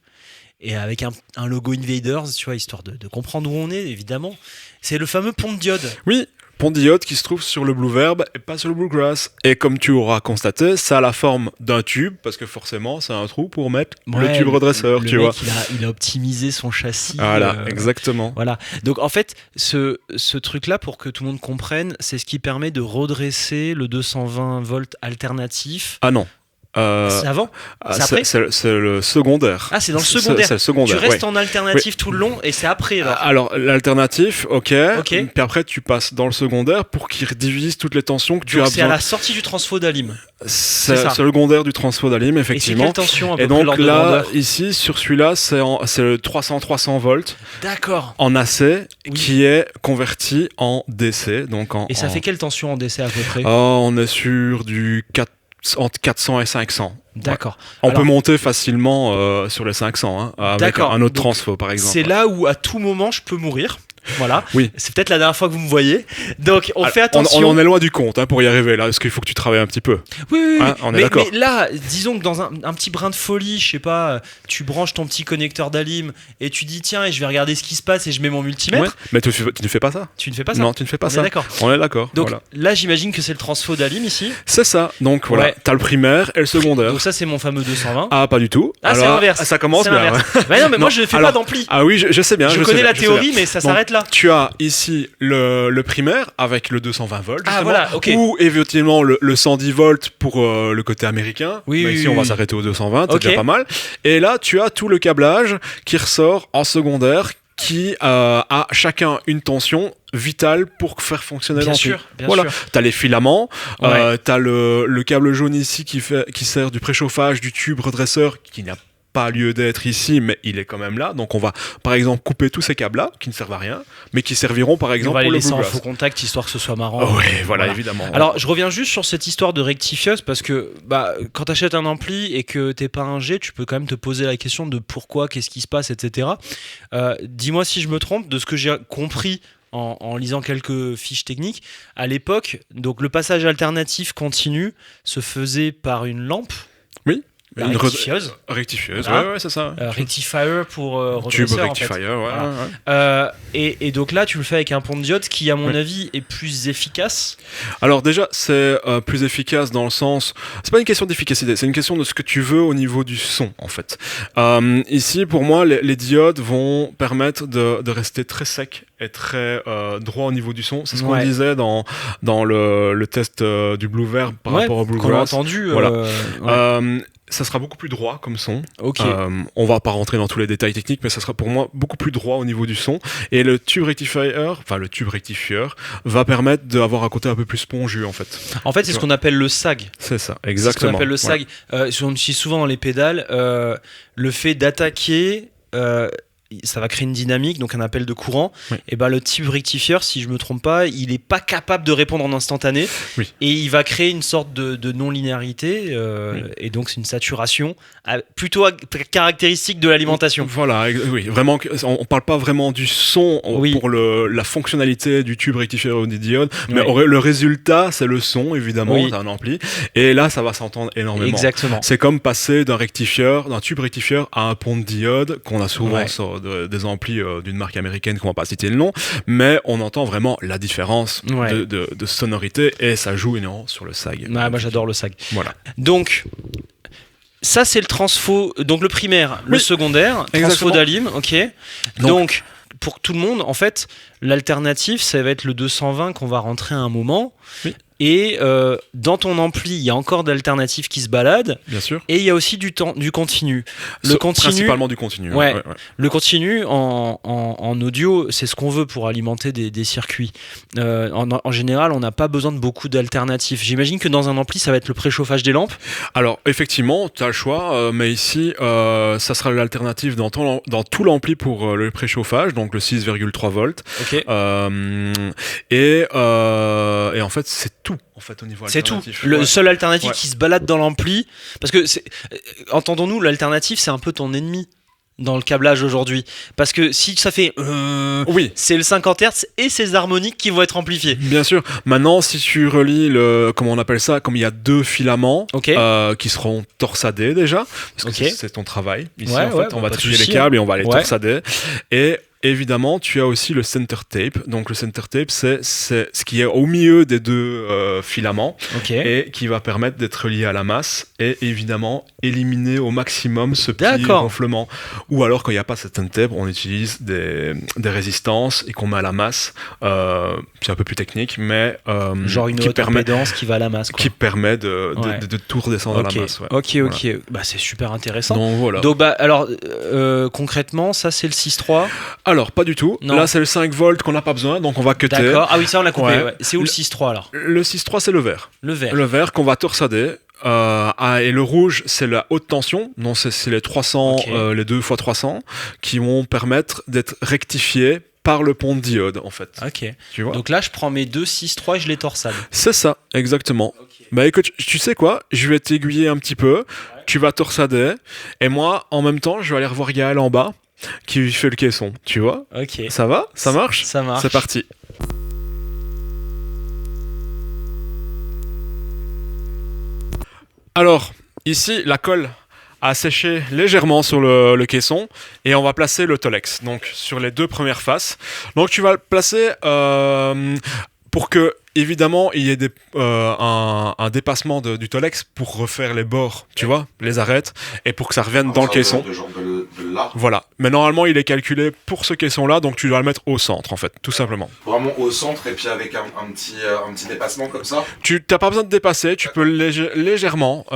Et avec un logo Invaders, tu vois, histoire de comprendre où on est, évidemment. C'est le fameux pont de diode. Oui, pont de diode qui se trouve sur le Blue Verb et pas sur le Bluegrass. Et comme tu auras constaté, ça a la forme d'un tube, parce que forcément, c'est un trou pour mettre le tube redresseur, tu vois. Il a optimisé son châssis. Voilà, exactement. Voilà. Donc en fait, ce truc-là, pour que tout le monde comprenne, c'est ce qui permet de redresser le 220 volts alternatif. Ah non. C'est avant ? C'est après ? C'est le secondaire. Ah, c'est dans le secondaire. C'est le secondaire. Tu restes en alternatif tout le long et c'est après. Alors l'alternatif, ok. Puis après, tu passes dans le secondaire pour qu'il divise toutes les tensions que tu as besoin. C'est à la sortie du transfo d'Alim. C'est le secondaire du transfo d'Alim, effectivement. Et c'est quelle tension à peu Et donc près là, ici, sur celui-là, c'est le 300 volts. D'accord. En AC, qui est converti en DC. Donc et ça fait quelle tension en DC à peu près ? On est sur du entre 400 et 500. D'accord. On peut monter facilement sur les 500 avec un autre transfo par exemple. C'est là où à tout moment je peux mourir. Voilà. Oui. C'est peut-être la dernière fois que vous me voyez. Donc on fait attention. On en est loin du compte pour y arriver là, parce qu'il faut que tu travailles un petit peu. Oui. On est d'accord. Mais là, disons que dans un petit brin de folie, je sais pas, tu branches ton petit connecteur d'Alim et tu dis tiens, et je vais regarder ce qui se passe et je mets mon multimètre. Ouais. Mais tu ne fais pas ça. Tu ne fais pas ça. Non, tu ne fais pas ça. On est d'accord. Donc là, j'imagine que c'est le transfo d'Alim ici. C'est ça. Donc voilà, t'as le primaire et le secondaire. Donc ça, c'est mon fameux 220. Ah, pas du tout. Ah, c'est l'inverse. Ça commence bien. Ouais, non, mais moi, je ne fais pas d'ampli. Ah oui, je sais bien. Je connais la théorie, mais ça s'arrête là. Tu as ici le primaire avec le 220 volts ou éventuellement le 110 volts pour le côté américain. Mais ici on va s'arrêter au 220, c'est déjà pas mal. Et là tu as tout le câblage qui ressort en secondaire qui a chacun une tension vitale pour faire fonctionner l'ampli. Bien sûr. T'as les filaments, t'as le câble jaune ici qui sert du préchauffage du tube redresseur qui n'a pas lieu d'être ici, mais il est quand même là. Donc on va par exemple couper tous ces câbles là qui ne servent à rien, mais qui serviront par exemple pour le Bluegrass. On va les laisser en faux contact histoire que ce soit marrant. Voilà, évidemment. Alors je reviens juste sur cette histoire de rectifieuse parce que quand tu achètes un ampli et que t'es pas un G, tu peux quand même te poser la question de pourquoi, qu'est-ce qui se passe, etc. Dis-moi si je me trompe, de ce que j'ai compris en lisant quelques fiches techniques, à l'époque, donc le passage alternatif continu se faisait par une lampe. Oui. Une rectifieuse. Rectifieuse, ouais, c'est ça. Rectifier pour redresseur, tube rectifier, en fait. Ouais. Et donc là, tu le fais avec un pont de diode qui, à mon avis, est plus efficace. Alors déjà, c'est plus efficace dans le sens... C'est pas une question d'efficacité, c'est une question de ce que tu veux au niveau du son, en fait. Ici, pour moi, les diodes vont permettre de rester très sec et très droit au niveau du son. C'est ce qu'on disait dans le test du Blue Verb par rapport au Bluegrass. Qu'on a entendu. Ça sera beaucoup plus droit comme son. Okay. On va pas rentrer dans tous les détails techniques, mais ça sera pour moi beaucoup plus droit au niveau du son. Et le tube rectifier va permettre d'avoir un côté un peu plus spongieux en fait. En fait, c'est ce qu'on appelle le sag. C'est ça, exactement. C'est ce qu'on appelle le sag. On utilise souvent dans les pédales le fait d'attaquer. ça va créer une dynamique, donc un appel de courant. Oui. Et le tube rectifieur, si je me trompe pas, il est pas capable de répondre en instantané. Oui. Et il va créer une sorte de non-linéarité. Et donc, c'est une saturation plutôt caractéristique de l'alimentation. Voilà, oui, vraiment, on parle pas vraiment du son pour la fonctionnalité du tube rectifieur ou des diodes, mais le résultat, c'est le son, évidemment, c'est un ampli. Et là, ça va s'entendre énormément. Exactement. C'est comme passer d'un tube rectifieur à un pont de diode qu'on a souvent sur des amplis d'une marque américaine qu'on va pas citer le nom, mais on entend vraiment la différence de sonorité et ça joue énormément sur le SAG. Moi j'adore le SAG. Voilà. Donc ça c'est le transfo, donc le primaire, le secondaire, transfo d'Alim, ok. Donc pour tout le monde, en fait, l'alternative, ça va être le 220 qu'on va rentrer à un moment. Oui. Et dans ton ampli, il y a encore d'alternatives qui se baladent. Bien sûr. Et il y a aussi du continu. Principalement du continu. Ouais. Le continu en audio, c'est ce qu'on veut pour alimenter des circuits. En général, on n'a pas besoin de beaucoup d'alternatives. J'imagine que dans un ampli, ça va être le préchauffage des lampes. Alors, effectivement, tu as le choix, mais ici, ça sera l'alternative dans tout l'ampli pour le préchauffage, donc le 6,3 volts. Okay. Et en fait, c'est tout en fait au niveau alternatif. C'est tout. Le seul alternative qui se balade dans l'ampli, parce que entendons-nous, l'alternative c'est un peu ton ennemi dans le câblage aujourd'hui, parce que si ça fait c'est le 50 Hz et ces harmoniques qui vont être amplifiées. Bien sûr. Maintenant, si tu relis comment on appelle ça, comme il y a 2 filaments qui seront torsadés déjà, parce que c'est ton travail. Ici, en fait, on va trier les câbles et on va les torsader. Et évidemment, tu as aussi le center tape. Donc le center tape, c'est ce qui est au milieu des 2 filaments et qui va permettre d'être relié à la masse et évidemment éliminer au maximum ce petit gonflement. Ou alors quand il n'y a pas center tape, on utilise des résistances et qu'on met à la masse. C'est un peu plus technique, mais genre une haute impédance qui va à la masse, quoi. Qui permet de tout redescendre à la masse. Ok. Voilà. C'est super intéressant. Donc voilà. Donc alors concrètement, ça c'est le 6.3. Alors, pas du tout. Non. Là, c'est le 5 volts qu'on n'a pas besoin, donc on va cutter. D'accord. Ah oui, ça, on l'a coupé. C'est où le 6.3 alors ? Le 6.3, c'est le vert. Le vert qu'on va torsader. Et le rouge, c'est la haute tension. Donc, c'est les 300, les 2 x 300, qui vont permettre d'être rectifiés par le pont de diode, en fait. Ok. Tu vois ? Donc là, je prends mes 2 6.3 et je les torsade. C'est ça, exactement. Bah écoute, tu sais quoi ? Je vais t'aiguiller un petit peu. Tu vas torsader. Et moi, en même temps, je vais aller revoir Gaël en bas, qui fait le caisson, tu vois. Ok. Ça va ? Ça marche ? Ça marche. C'est parti. Alors, ici, la colle a séché légèrement sur le caisson et on va placer le Tolex, donc sur les 2 premières faces. Donc tu vas le placer pour que, évidemment, il y ait un dépassement du Tolex pour refaire les bords, tu vois, les arêtes, et pour que ça revienne dans le caisson. De là. Voilà. Mais normalement, il est calculé pour ce caisson-là, donc tu dois le mettre au centre, en fait, tout simplement. Vraiment au centre, et puis avec un petit dépassement comme ça. Tu n'as pas besoin de dépasser, tu peux légèrement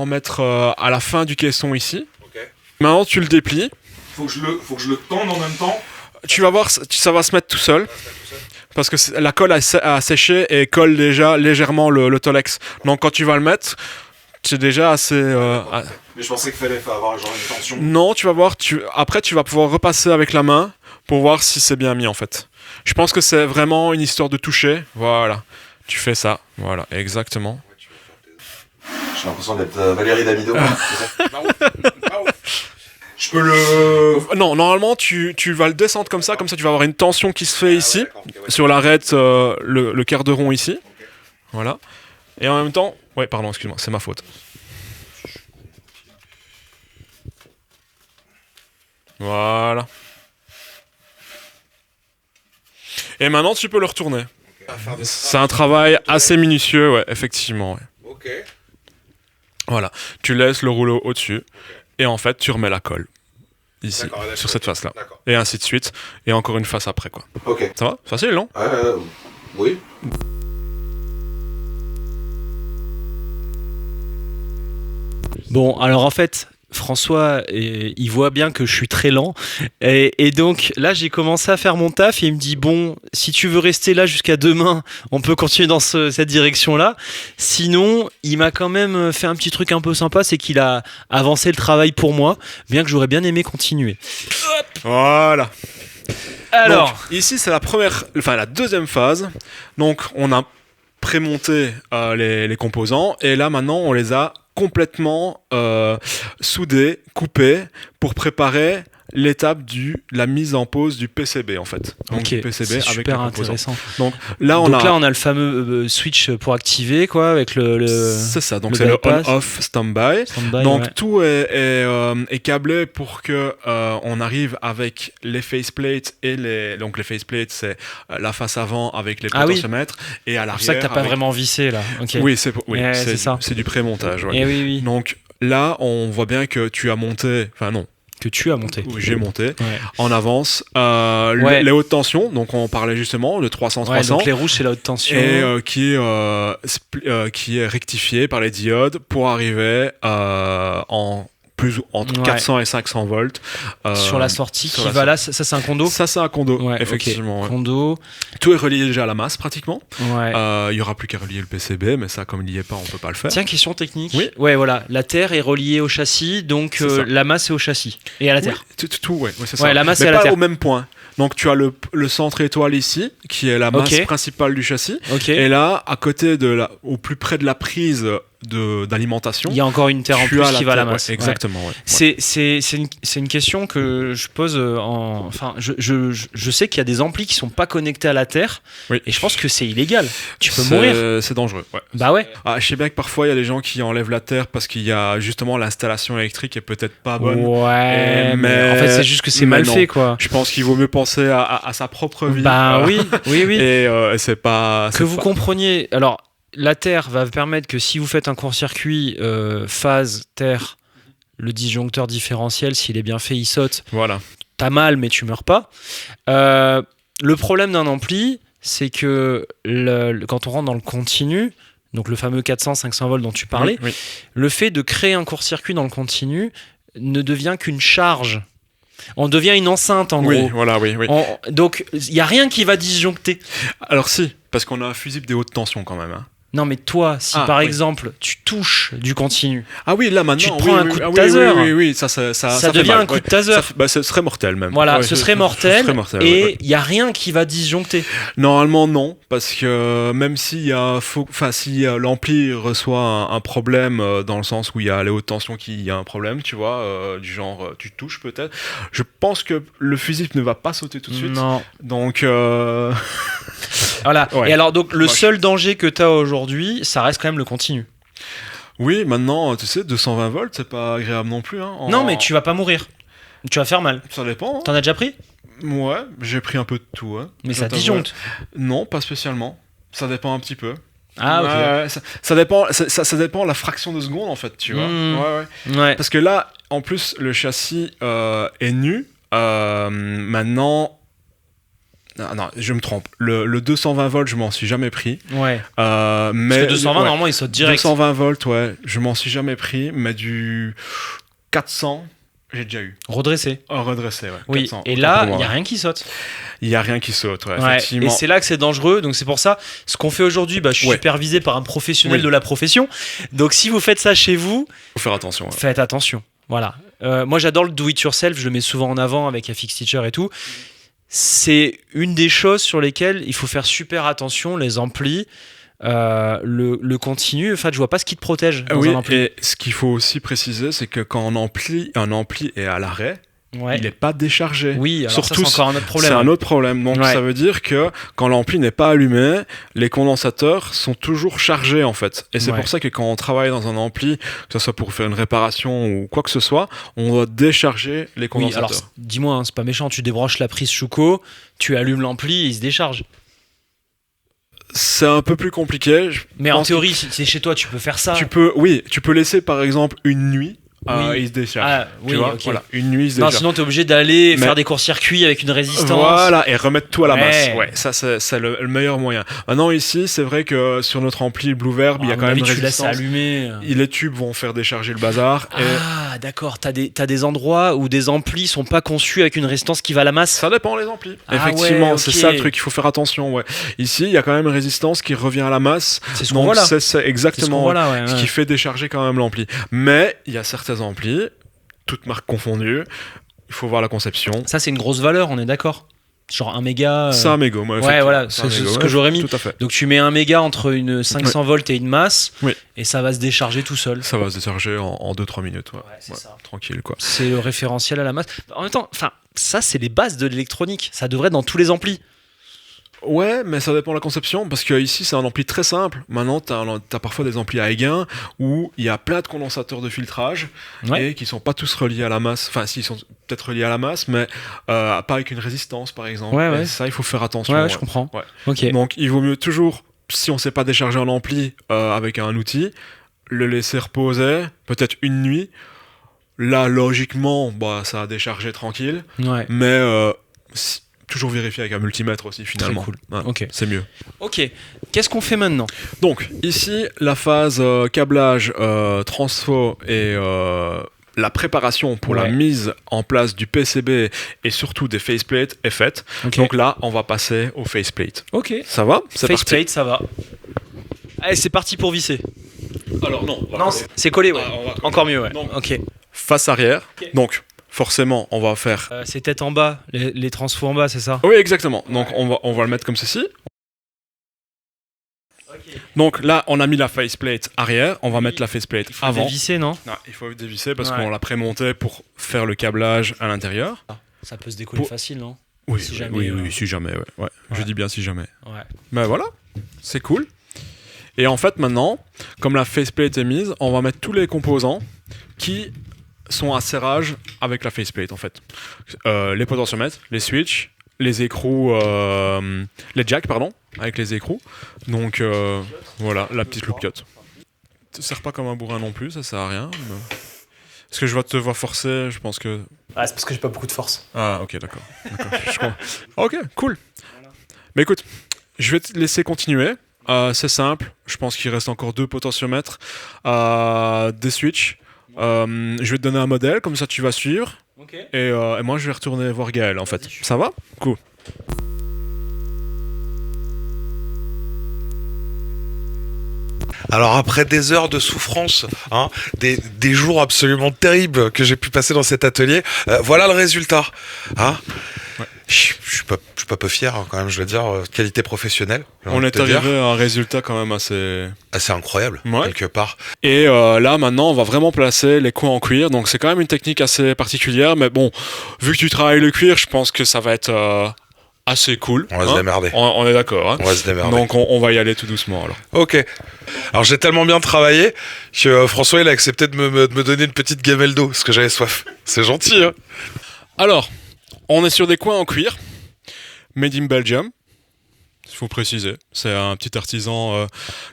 mettre à la fin du caisson ici. Okay. Maintenant, tu le déplies. Faut que je le tende en même temps. Tu vas voir, ça va se mettre tout seul. Parce que la colle a séché et colle déjà légèrement le Tolex. Donc quand tu vas le mettre, c'est déjà assez... Mais je pensais qu'il fallait avoir genre une tension. Non, tu vas voir, après tu vas pouvoir repasser avec la main pour voir si c'est bien mis en fait. Je pense que c'est vraiment une histoire de toucher. Voilà, tu fais ça. Voilà, exactement. J'ai l'impression d'être Valérie Damido. Je peux le... Non, normalement, tu vas le descendre comme ça tu vas avoir une tension qui se fait ici, sur l'arête, le quart de rond ici. Okay. Voilà. Et en même temps... Ouais, pardon, excuse-moi, c'est ma faute. Voilà. Et maintenant, tu peux le retourner. Okay. C'est un travail assez minutieux, ouais, effectivement. Ouais. Ok. Voilà. Tu laisses le rouleau au-dessus. Et en fait, tu remets la colle ici, sur cette face-là. D'accord. Et ainsi de suite. Et encore une face après, quoi. Ok. Ça va ? Facile, non ? Oui. Bon, alors en fait, François, il voit bien que je suis très lent. Et donc là, j'ai commencé à faire mon taf et il me dit, bon, si tu veux rester là jusqu'à demain, on peut continuer dans cette direction-là. Sinon, il m'a quand même fait un petit truc un peu sympa, c'est qu'il a avancé le travail pour moi, bien que j'aurais bien aimé continuer. Voilà. Alors, donc, ici, c'est la deuxième phase. Donc, on a prémonté les composants et là, maintenant, on les a complètement soudés, coupés pour préparer l'étape de la mise en pause du PCB en fait. Donc okay, du PCB c'est avec super intéressant. Donc là on a le fameux switch pour activer quoi avec le c'est ça. Donc c'est le on-off standby. Donc ouais. Tout est câblé pour que on arrive avec les faceplates et donc les faceplates c'est la face avant avec les potentiomètres et à l'arrière. C'est ça que t'as pas vraiment vissé là. Okay. Oui c'est ça. C'est du pré-montage. Ouais. Oui. Donc là on voit bien que tu as monté. Enfin non. Que tu as monté. Oui, j'ai monté en avance. Les hautes tensions, donc on parlait justement de 300-300. Donc les rouges, c'est la haute tension. Et qui est rectifié par les diodes pour arriver entre 400 et 500 volts. Sur la sortie qui va là, ça c'est un condo. Ça c'est un condo, effectivement. Okay. Condo. Tout est relié déjà à la masse pratiquement. Ouais. Il n'y aura plus qu'à relier le PCB, mais ça comme il n'y est pas, on peut pas le faire. Tiens, question technique. Oui. Ouais, voilà. La terre est reliée au châssis, donc la masse est au châssis et à la terre. Oui, tout, c'est ça. La masse mais est à la terre. Pas au même point. Donc tu as le centre étoile ici, qui est la masse principale du châssis. Et là, à côté au plus près de la prise d'alimentation, il y a encore une terre en plus qui va à la masse. Exactement. Ouais. C'est une question que je pose. Enfin, je sais qu'il y a des amplis qui sont pas connectés à la terre, et je pense que c'est illégal. Tu peux mourir. C'est dangereux. Ouais. Bah ouais. Je sais bien que parfois il y a des gens qui enlèvent la terre parce qu'il y a justement l'installation électrique est peut-être pas bonne. Ouais. Mais en fait, c'est juste que c'est mal fait, quoi. Je pense qu'il vaut mieux penser à sa propre vie. Bah oui. Et c'est pas. Que vous compreniez. Alors. La terre va permettre que si vous faites un court-circuit phase terre, le disjoncteur différentiel, s'il est bien fait, il saute. Voilà. T'as mal, mais tu meurs pas. Le problème d'un ampli, c'est que quand on rentre dans le continu, donc le fameux 400-500 volts dont tu parlais, le fait de créer un court-circuit dans le continu ne devient qu'une charge. On devient une enceinte en gros. Oui. Donc il n'y a rien qui va disjoncter. Alors si, parce qu'on a un fusible des hautes tensions quand même. Hein. Non mais toi, si par exemple tu touches du continu, là maintenant, tu te prends un coup de taser. Oui, ça devient un coup de taser. Ce serait mortel même. Voilà, ce serait mortel. Et il y a rien qui va disjoncter. Normalement non, parce que même si l'ampli reçoit un problème dans le sens où il y a les hautes tensions qui y a un problème, tu vois, du genre tu touches peut-être. Je pense que le fusible ne va pas sauter tout de suite. Non. Donc voilà. Et alors donc le seul danger que tu as aujourd'hui, ça reste quand même le continu. Oui, maintenant, tu sais, 220 volts, c'est pas agréable non plus. Hein, non, mais tu vas pas mourir. Tu vas faire mal. Ça dépend. Hein. T'en as déjà pris ? Ouais, j'ai pris un peu de tout. Hein. Mais ça disjoncte ? Non, pas spécialement. Ça dépend un petit peu. Ah, ok. Ça dépend la fraction de seconde, en fait, tu vois. Ouais. Parce que là, en plus, le châssis est nu. Maintenant... Non, je me trompe. Le 220 volts, je m'en suis jamais pris. Ouais. Mais parce que 220, normalement, il saute direct. 220 volts, je m'en suis jamais pris. Mais du 400, j'ai déjà eu. Redressé. Redressé, ouais. Oui. 400, et là, il n'y a rien qui saute. Il n'y a rien qui saute, effectivement. Et c'est là que c'est dangereux. Donc c'est pour ça, ce qu'on fait aujourd'hui, je suis supervisé par un professionnel de la profession. Donc si vous faites ça chez vous, faut faire attention. Ouais. Faites attention. Voilà. Moi, j'adore le do-it-yourself. Je le mets souvent en avant avec FX Teacher et tout. C'est une des choses sur lesquelles il faut faire super attention, les amplis, le continu. En fait, je vois pas ce qui te protège dans un ampli. Et ce qu'il faut aussi préciser, c'est que quand un ampli est à l'arrêt, il n'est pas déchargé. Oui, alors surtout, ça, c'est encore un autre problème. C'est un autre problème. Donc ça veut dire que quand l'ampli n'est pas allumé, les condensateurs sont toujours chargés en fait. Et c'est pour ça que quand on travaille dans un ampli, que ce soit pour faire une réparation ou quoi que ce soit, on doit décharger les condensateurs. Oui, alors dis-moi, c'est pas méchant, tu débranches la prise Schuko, tu allumes l'ampli et il se décharge. C'est un peu plus compliqué. Mais en théorie, si c'est chez toi, tu peux faire ça. Tu peux laisser par exemple une nuit il se décharge. Tu vois, voilà, une nuit il se décharge. Non, sinon t'es obligé d'aller faire des court-circuits avec une résistance. Voilà, et remettre tout à la masse. Ouais, ça c'est le meilleur moyen. Maintenant ici, c'est vrai que sur notre ampli le Blue Verb, il y a quand même une résistance. Allumé. Les tubes vont faire décharger le bazar. D'accord. T'as des endroits où des amplis sont pas conçus avec une résistance qui va à la masse. Ça dépend les amplis. Effectivement, c'est ça le truc. Il faut faire attention. Ouais. Ici, il y a quand même une résistance qui revient à la masse. C'est ce qu'on voit là. C'est exactement ce qui fait décharger quand même l'ampli. Mais il y a certains amplis, toutes marques confondues, il faut voir la conception. Ça, c'est une grosse valeur, on est d'accord. Genre 1 méga. C'est 1 méga, ouais, voilà, c'est ce que j'aurais mis. Tout à fait. Donc tu mets 1 méga entre une 500 volts et une masse, et ça va se décharger tout seul. Ça va se décharger en 2-3 minutes. Ouais, c'est ça. Tranquille, quoi. C'est le référentiel à la masse. En même temps, ça, c'est les bases de l'électronique. Ça devrait être dans tous les amplis. Ouais, mais ça dépend de la conception, parce que ici c'est un ampli très simple. Maintenant, t'as parfois des amplis à Eigenn où il y a plein de condensateurs de filtrage et qui sont pas tous reliés à la masse. Enfin, si, ils sont peut-être reliés à la masse, mais pas avec une résistance, par exemple. Et ça, il faut faire attention. Ouais, je comprends. Ouais. Okay. Donc, il vaut mieux toujours, si on sait pas décharger un ampli avec un outil, le laisser reposer, peut-être une nuit. Là, logiquement, ça a déchargé tranquille. Ouais. Mais toujours vérifier avec un multimètre aussi, finalement. Très cool. C'est mieux. Ok. Qu'est-ce qu'on fait maintenant ? Donc, ici, la phase câblage, transfo et la préparation pour la mise en place du PCB et surtout des faceplates est faite. Donc là, on va passer au faceplate. Ok. Ça va ? C'est parti. Faceplate, ça va. Allez, c'est parti pour visser. Alors non. C'est collé, ouais. Encore mieux, ouais. Donc, ok. Face arrière. Donc, forcément, on va faire... c'est tête en bas, les transfos en bas, c'est ça ? Oui, exactement. Donc, on va le mettre comme ceci. Donc là, on a mis la faceplate arrière, on va mettre la faceplate avant. Il faut dévisser, non ? Non, il faut dévisser parce qu'on l'a prémonté pour faire le câblage à l'intérieur. Ça peut se décoller facile, non ? Oui, si jamais. Je dis bien si jamais. Ouais. Ben voilà, c'est cool. Et en fait, maintenant, comme la faceplate est mise, on va mettre tous les composants qui sont à serrage avec la faceplate, en fait. Les potentiomètres, les switches, les écrous, les jacks, pardon, avec les écrous. Donc, voilà, la petite loupiote. Ça sert pas comme un bourrin non plus, ça sert à rien. Mais... Est-ce que je vais te voir forcer ? Je pense que... Ah, c'est parce que j'ai pas beaucoup de force. Ah, ok, d'accord. Ok, cool. Voilà. Mais écoute, je vais te laisser continuer. C'est simple. Je pense qu'il reste encore 2 potentiomètres, des switches. Je vais te donner un modèle, comme ça tu vas suivre. Okay. Et moi, je vais retourner voir Gaël, en fait. Ça va ? Cool. Alors après des heures de souffrance, des jours absolument terribles que j'ai pu passer dans cet atelier, voilà le résultat. Je suis pas peu fier quand même, je veux dire, qualité professionnelle. On est arrivé à un résultat quand même assez incroyable, quelque part. Et là maintenant on va vraiment placer les coins en cuir, donc c'est quand même une technique assez particulière, mais bon, vu que tu travailles le cuir, je pense que ça va être assez cool. On va se démerder. On est d'accord. On va se démerder. Donc on va y aller tout doucement alors. Ok. Alors j'ai tellement bien travaillé que François il a accepté de me donner une petite gamelle d'eau parce que j'avais soif. C'est gentil, hein. Alors, on est sur des coins en cuir, made in Belgium. Il faut préciser, c'est un petit artisan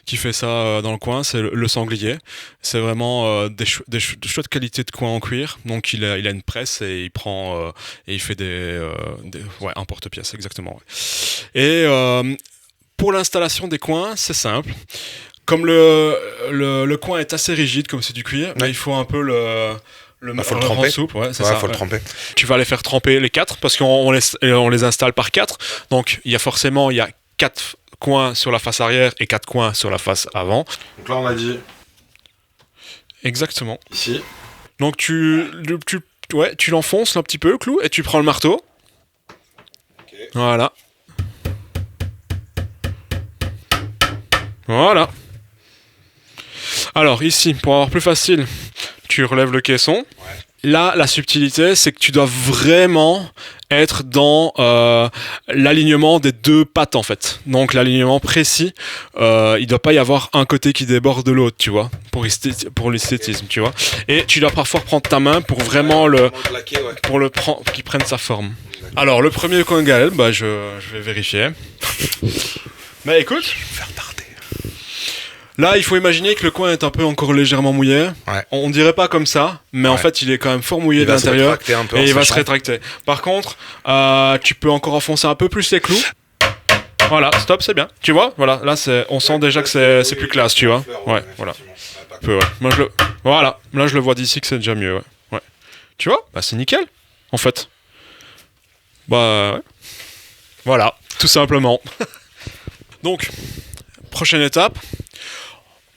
qui fait ça dans le coin, c'est le Sanglier. C'est vraiment des chouettes qualités de coin en cuir. Donc il a une presse et il prend et il fait un porte-pièce exactement. Ouais. Et pour l'installation des coins, c'est simple. Comme le coin est assez rigide, comme c'est du cuir, il faut un peu faut le tremper. Souple, faut le tremper. Tu vas les faire tremper les 4 parce qu'on les installe par 4. Donc il y a 4 coins sur la face arrière et 4 coins sur la face avant. Donc là on a dit... Exactement. Ici. Donc tu l'enfonces un petit peu le clou et tu prends le marteau. Okay. Voilà. Voilà. Alors ici, pour avoir plus facile, tu relèves le caisson. Ouais. Là, la subtilité, c'est que tu dois vraiment être dans l'alignement des 2 pattes, en fait. Donc, l'alignement précis. Il ne doit pas y avoir un côté qui déborde de l'autre, tu vois, pour l'esthétisme, tu vois. Et tu dois parfois prendre ta main pour vraiment qu'il prenne sa forme. Alors, le premier coin Gaël, je vais vérifier. Mais écoute... Faire tarder. Là, il faut imaginer que le coin est un peu encore légèrement mouillé. Ouais. On dirait pas comme ça, mais en fait, il est quand même fort mouillé de l'intérieur. Et il va se rétracter. Par contre, tu peux encore enfoncer un peu plus les clous. Voilà, stop, c'est bien. Tu vois, voilà, là, on sent déjà que c'est plus classe, tu vois. Ouais, voilà. Moi, voilà, là, je le vois d'ici que c'est déjà mieux. Ouais. Tu vois, bah, c'est nickel, en fait. Bah, ouais. Voilà, tout simplement. Donc, prochaine étape,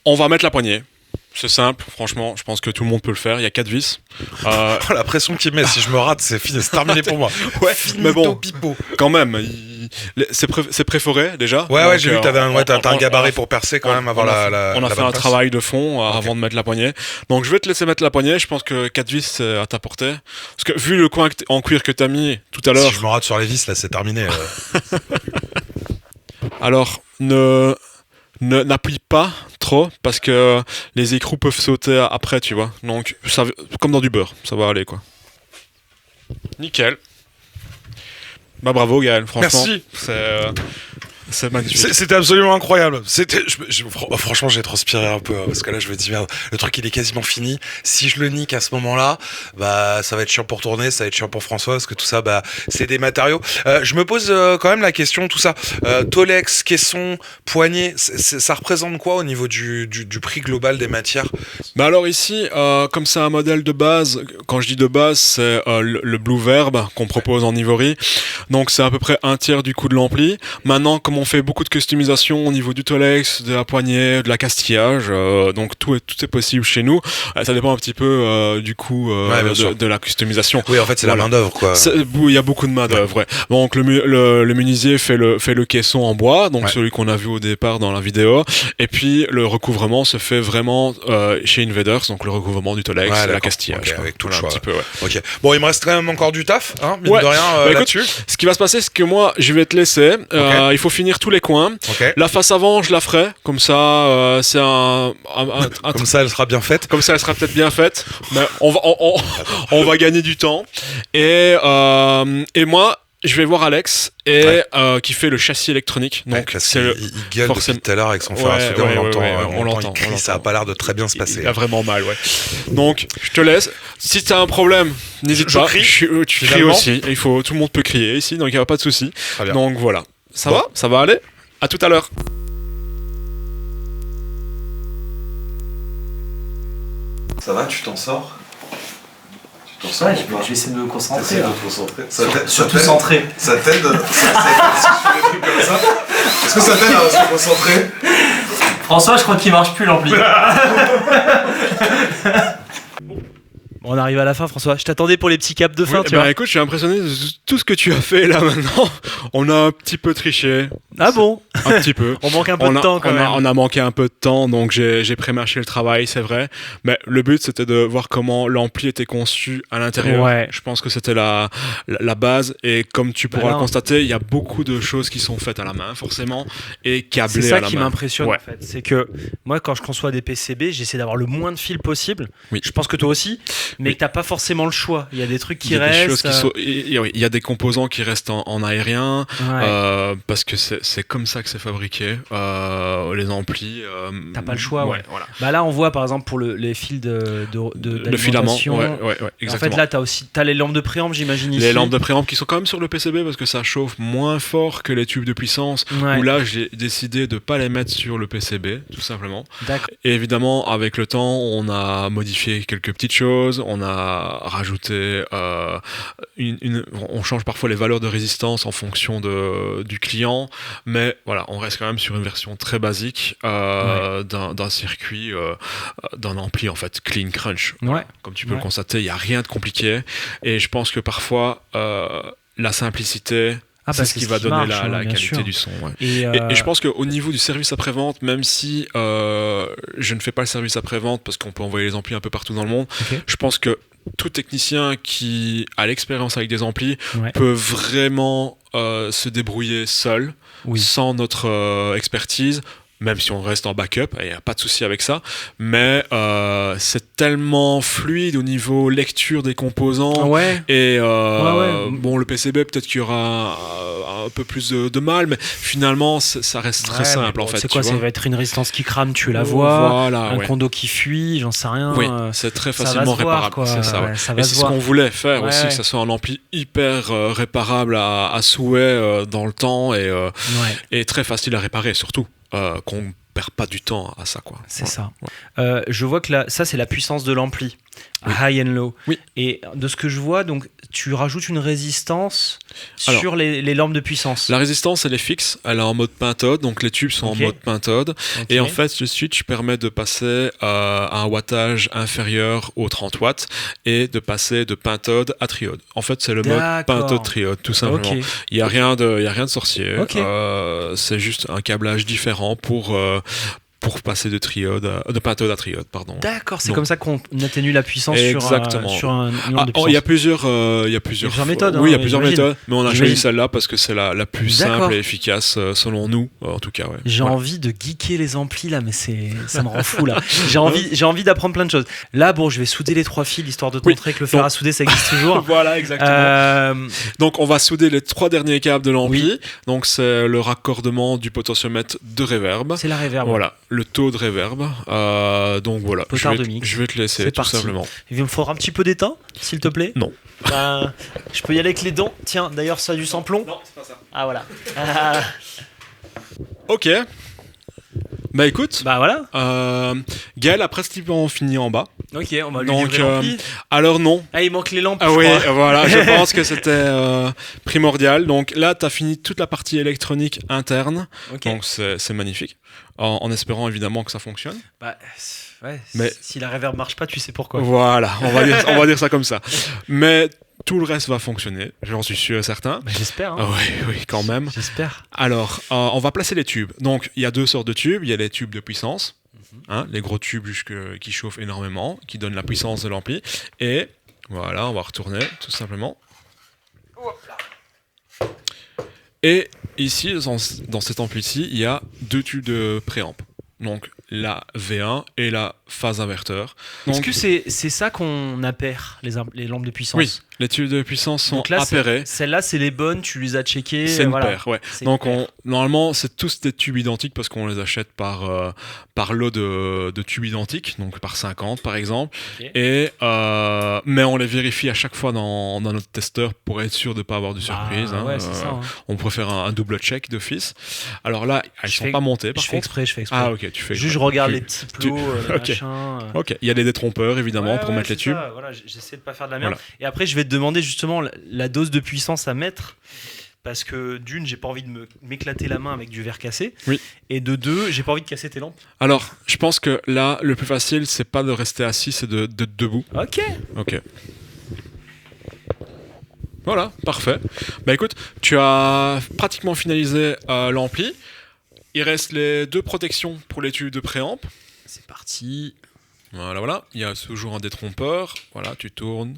on va mettre la poignée. C'est simple, franchement, je pense que tout le monde peut le faire. Il y a 4 vis. La pression qu'il met, si je me rate, c'est fini, c'est terminé pour moi. Ouais, mais bon, quand même, c'est préforé déjà. Ouais, j'ai vu que t'as un gabarit pour percer quand même avant on a fait un travail de fond avant de mettre la poignée. Donc je vais te laisser mettre la poignée. Je pense que 4 vis, c'est à ta portée. Parce que vu le coin en cuir que t'as mis tout à l'heure. Si je me rate sur les vis, là, c'est terminé. Alors, n'appuie pas trop parce que les écrous peuvent sauter après, tu vois. Donc, comme dans du beurre, ça va aller, quoi. Nickel. Bah bravo, Gaël, franchement. Merci. C'est magnifique. C'était absolument incroyable. Franchement, j'ai transpiré un peu parce que là, je me dis merde, le truc il est quasiment fini. Si je le nique à ce moment-là, bah ça va être chiant pour tourner, ça va être chiant pour François parce que tout ça, bah c'est des matériaux. Je me pose quand même la question, tout ça, Tolex, caisson, poignée, ça représente quoi au niveau du prix global des matières? Bah alors ici, comme c'est un modèle de base, quand je dis de base, c'est le Blue Verb qu'on propose en Ivory. Donc c'est à peu près un tiers du coût de l'ampli. Maintenant, comme on fait beaucoup de customisation au niveau du Tolex, de la poignée, de la castillage, donc tout est possible chez nous. Ça dépend un petit peu du coût de la customisation. Oui, en fait, c'est la main d'œuvre, quoi. Il y a beaucoup de main d'œuvre. Ouais. Donc le menuisier fait le caisson en bois, donc celui qu'on a vu au départ dans la vidéo. Et puis le recouvrement se fait vraiment chez Invaders, donc le recouvrement du Tolex, la castillage. Avec tout le choix. Un petit peu, Ok. Bon, il me reste quand même encore du taf, hein, mine de rien, là-dessus. Ce qui va se passer, c'est que moi, je vais te laisser. Il faut finir tous les coins. La face avant, je la ferai. Comme ça, c'est comme ça, elle sera bien faite. Comme ça, elle sera peut-être bien faite. Mais on va gagner du temps. Et moi, je vais voir Alex qui fait le châssis électronique. Donc il gueule depuis tout à l'heure avec son frère. On l'entend. Ça a pas l'air de très bien se passer. Il a vraiment mal, Donc, je te laisse. Si t'as un problème, n'hésite pas. Tu cries aussi. Tout le monde peut crier ici, donc il n'y a pas de souci. Donc voilà. Ça va aller. À tout à l'heure. Ça va, tu t'en sors? Je vais essayer de me concentrer. Surtout centré. Ça t'aide si je fais des trucs comme ça? Est-ce que ça t'aide à se concentrer? François, je crois qu'il marche plus l'ampli. On arrive à la fin, François. Je t'attendais pour les petits caps de fin, tu vois. Écoute, je suis impressionné de tout ce que tu as fait là maintenant. On a un petit peu triché. Ah bon? Un petit peu. On manque un peu de temps quand même. On a manqué un peu de temps, donc j'ai prémâché le travail, c'est vrai. Mais le but, c'était de voir comment l'ampli était conçu à l'intérieur. Ouais. Je pense que c'était la base. Et comme tu pourras le constater, il y a beaucoup de choses qui sont faites à la main, forcément, et câblées à la main. C'est ça qui m'impressionne, en fait. C'est que moi, quand je conçois des PCB, j'essaie d'avoir le moins de fils possible. Oui. Je pense que toi aussi. Mais que t'as pas forcément le choix. Il y a des trucs qui restent. Il y a des composants qui restent en aérien, parce que c'est comme ça que c'est fabriqué. Les amplis. T'as pas le choix. Voilà. Bah là, on voit par exemple pour les fils le filament. En fait, là, t'as les lampes de préamp, j'imagine ici. Les lampes de préamp qui sont quand même sur le PCB parce que ça chauffe moins fort que les tubes de puissance. Où là, j'ai décidé de pas les mettre sur le PCB, tout simplement. D'accord. Et évidemment, avec le temps, on a modifié quelques petites choses. On a rajouté on change parfois les valeurs de résistance en fonction du client, mais voilà, on reste quand même sur une version très basique d'un circuit, d'un ampli en fait clean crunch. Comme tu peux le constater, il n'y a rien de compliqué, et je pense que parfois la simplicité, c'est ce qui va donner la qualité du son. Et je pense qu'au niveau du service après-vente, même si je ne fais pas le service après-vente parce qu'on peut envoyer les amplis un peu partout dans le monde, je pense que tout technicien qui a l'expérience avec des amplis peut vraiment se débrouiller seul, sans notre expertise, même si on reste en backup, il n'y a pas de souci avec ça, mais c'est tellement fluide au niveau lecture des composants, et bon, le PCB, peut-être qu'il y aura un peu plus de mal, mais finalement, ça reste très simple, en fait. C'est quoi, ça va être une résistance qui crame, tu la vois, un condo qui fuit, j'en sais rien. Oui, c'est très facilement réparable, c'est ça. Et c'est ce qu'on voulait faire aussi, que ça soit un ampli hyper réparable à souhait dans le temps, et très facile à réparer, surtout. Qu'on perd pas du temps à ça, quoi. C'est ça. Je vois que ça c'est la puissance de l'ampli, high and low. Oui. Et de ce que je vois, donc tu rajoutes une résistance sur les lampes de puissance. La résistance, elle est fixe, elle est en mode pentode, donc les tubes sont en mode pentode. Et en fait, le switch permet de passer à un wattage inférieur aux 30 watts et de passer de pentode à triode. En fait, c'est le mode pentode-triode, tout simplement. Il n'y a rien de sorcier. C'est juste un câblage différent pour passer de pentode à triode, pardon. D'accord, c'est comme ça qu'on atténue la puissance sur une lampe de puissance. Il y a plusieurs méthodes. Oui, il y a plusieurs méthodes, mais on a choisi celle-là parce que c'est la plus simple et efficace selon nous, en tout cas. J'ai envie de geeker les amplis là, mais ça me rend fou là. J'ai envie d'apprendre plein de choses. Là, bon, je vais souder les 3 fils histoire de te montrer que le fer à souder ça existe toujours. Voilà, exactement. Donc, on va souder les 3 derniers câbles de l'ampli. Donc, c'est le raccordement du potentiomètre de reverb. C'est la reverb. Voilà. Le taux de reverb. Donc voilà, je vais te laisser tout simplement. Il me faudra un petit peu d'étain, s'il te plaît. Non. Je peux y aller avec les dents. Tiens, d'ailleurs, ça a du samplon. Non, c'est pas ça. Ah voilà. Ok. Bah écoute. Bah voilà. Gaël a pratiquement fini en bas. Ok, on va lui livrer l'ampli. Alors non. Ah, il manque les lampes. Ah oui, voilà, je pense que c'était primordial. Donc là, tu as fini toute la partie électronique interne. Donc c'est magnifique. En espérant évidemment que ça fonctionne. Bah ouais, mais si la reverb marche pas, tu sais pourquoi. Voilà, on va dire ça comme ça. Mais tout le reste va fonctionner, j'en suis sûr et certain. Bah, j'espère. Hein. Oui, quand même. J'espère. Alors, on va placer les tubes. Donc, il y a 2 sortes de tubes. Il y a les tubes de puissance, les gros tubes qui chauffent énormément, qui donnent la puissance de l'ampli. Et voilà, on va retourner tout simplement. Et ici, dans cet ampli-ci, il y a 2 tubes de préamp. Donc la V1 et la phase inverteur. Est-ce que c'est ça qu'on appaire, les lampes de puissance? Oui, les tubes de puissance sont appairés. Celles-là, c'est les bonnes, tu les as checkées. C'est une paire, ouais. Donc normalement, c'est tous des tubes identiques parce qu'on les achète par lot de tubes identiques, donc par 50 par exemple. Et, mais on les vérifie à chaque fois dans notre testeur pour être sûr de ne pas avoir de surprise. On préfère un double check d'office. Alors là, ils ne sont pas montés. Je fais exprès. Ah ok, tu fais exprès. Je regarde les petits plots, machins. Ok, il y a des détrompeurs évidemment pour mettre les tubes. Voilà, j'essaie de pas faire de la merde. Voilà. Et après, je vais te demander justement la dose de puissance à mettre. Parce que d'une, j'ai pas envie de m'éclater la main avec du verre cassé. Oui. Et de deux, j'ai pas envie de casser tes lampes. Alors, je pense que là, le plus facile, c'est pas de rester assis, c'est de debout. Ok. Voilà, parfait. Bah écoute, tu as pratiquement finalisé l'ampli. Il reste les 2 protections pour les tubes de préamp. C'est parti. Voilà. Il y a toujours un détrompeur. Voilà, tu tournes.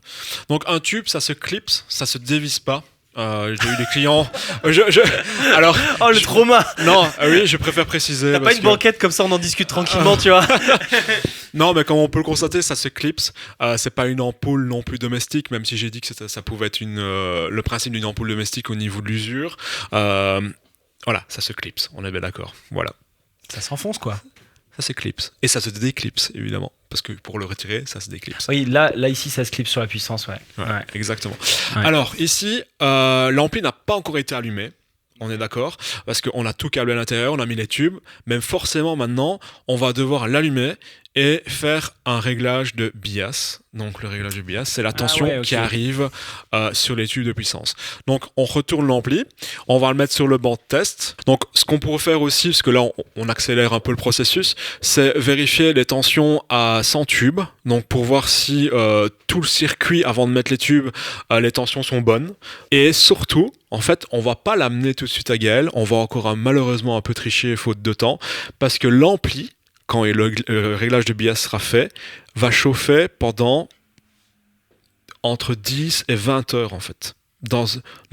Donc un tube, ça se clipse, ça se dévisse pas. J'ai eu des clients. Alors. Oh le trauma. Non, oui, je préfère préciser. T'as pas une banquette comme ça, on en discute tranquillement, tu vois. Non, mais comme on peut le constater, ça se clipse. C'est pas une ampoule non plus domestique, même si j'ai dit que ça pouvait être le principe d'une ampoule domestique au niveau de l'usure. Voilà, ça se clipse, on est bien d'accord. Voilà. Ça s'enfonce quoi. Ça s'éclipse. Et ça se déclipse, évidemment. Parce que pour le retirer, ça se déclipse. Oui, là ici, ça se clipse sur la puissance, ouais. Exactement. Ouais. Alors, ici, l'ampli n'a pas encore été allumé. On est d'accord, parce qu'on a tout câblé à l'intérieur, on a mis les tubes, mais forcément maintenant, on va devoir l'allumer et faire un réglage de bias. Donc le réglage de bias, c'est la tension qui arrive sur les tubes de puissance. Donc on retourne l'ampli, on va le mettre sur le banc de test. Donc ce qu'on pourrait faire aussi, parce que là on accélère un peu le processus, c'est vérifier les tensions à 100 tubes, donc pour voir si tout le circuit, avant de mettre les tubes, les tensions sont bonnes. Et surtout, en fait, on va pas l'amener tout de suite à Gaël, on va encore malheureusement un peu tricher faute de temps, parce que l'ampli, quand le réglage de bias sera fait, va chauffer pendant entre 10 et 20 heures en fait, dans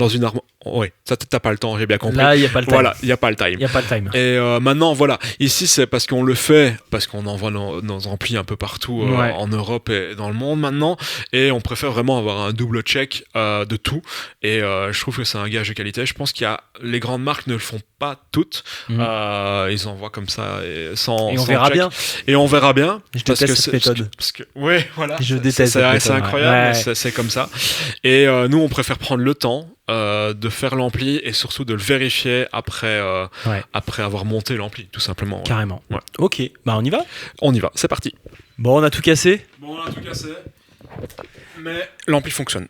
une Oui, ça t'as pas le temps, j'ai bien compris. Là, il n'y a pas le time. Voilà, il n'y a pas le time. Il n'y a pas le time. Et maintenant, voilà, ici c'est parce qu'on le fait, parce qu'on envoie nos amplis un peu partout en Europe et dans le monde maintenant, et on préfère vraiment avoir un double check de tout. Et je trouve que c'est un gage de qualité. Je pense qu'il y a les grandes marques ne le font pas toutes. Ils envoient comme ça et sans on verra check. bien. Et on verra bien. Je déteste cette méthode. Oui, voilà. Je déteste cette méthode. C'est incroyable, mais c'est comme ça. Et nous, on préfère prendre le temps de faire l'ampli et surtout de le vérifier après avoir monté l'ampli, tout simplement. Carrément. Ouais. Ok, bah on y va. On y va, c'est parti. Bon, on a tout cassé. Mais l'ampli fonctionne.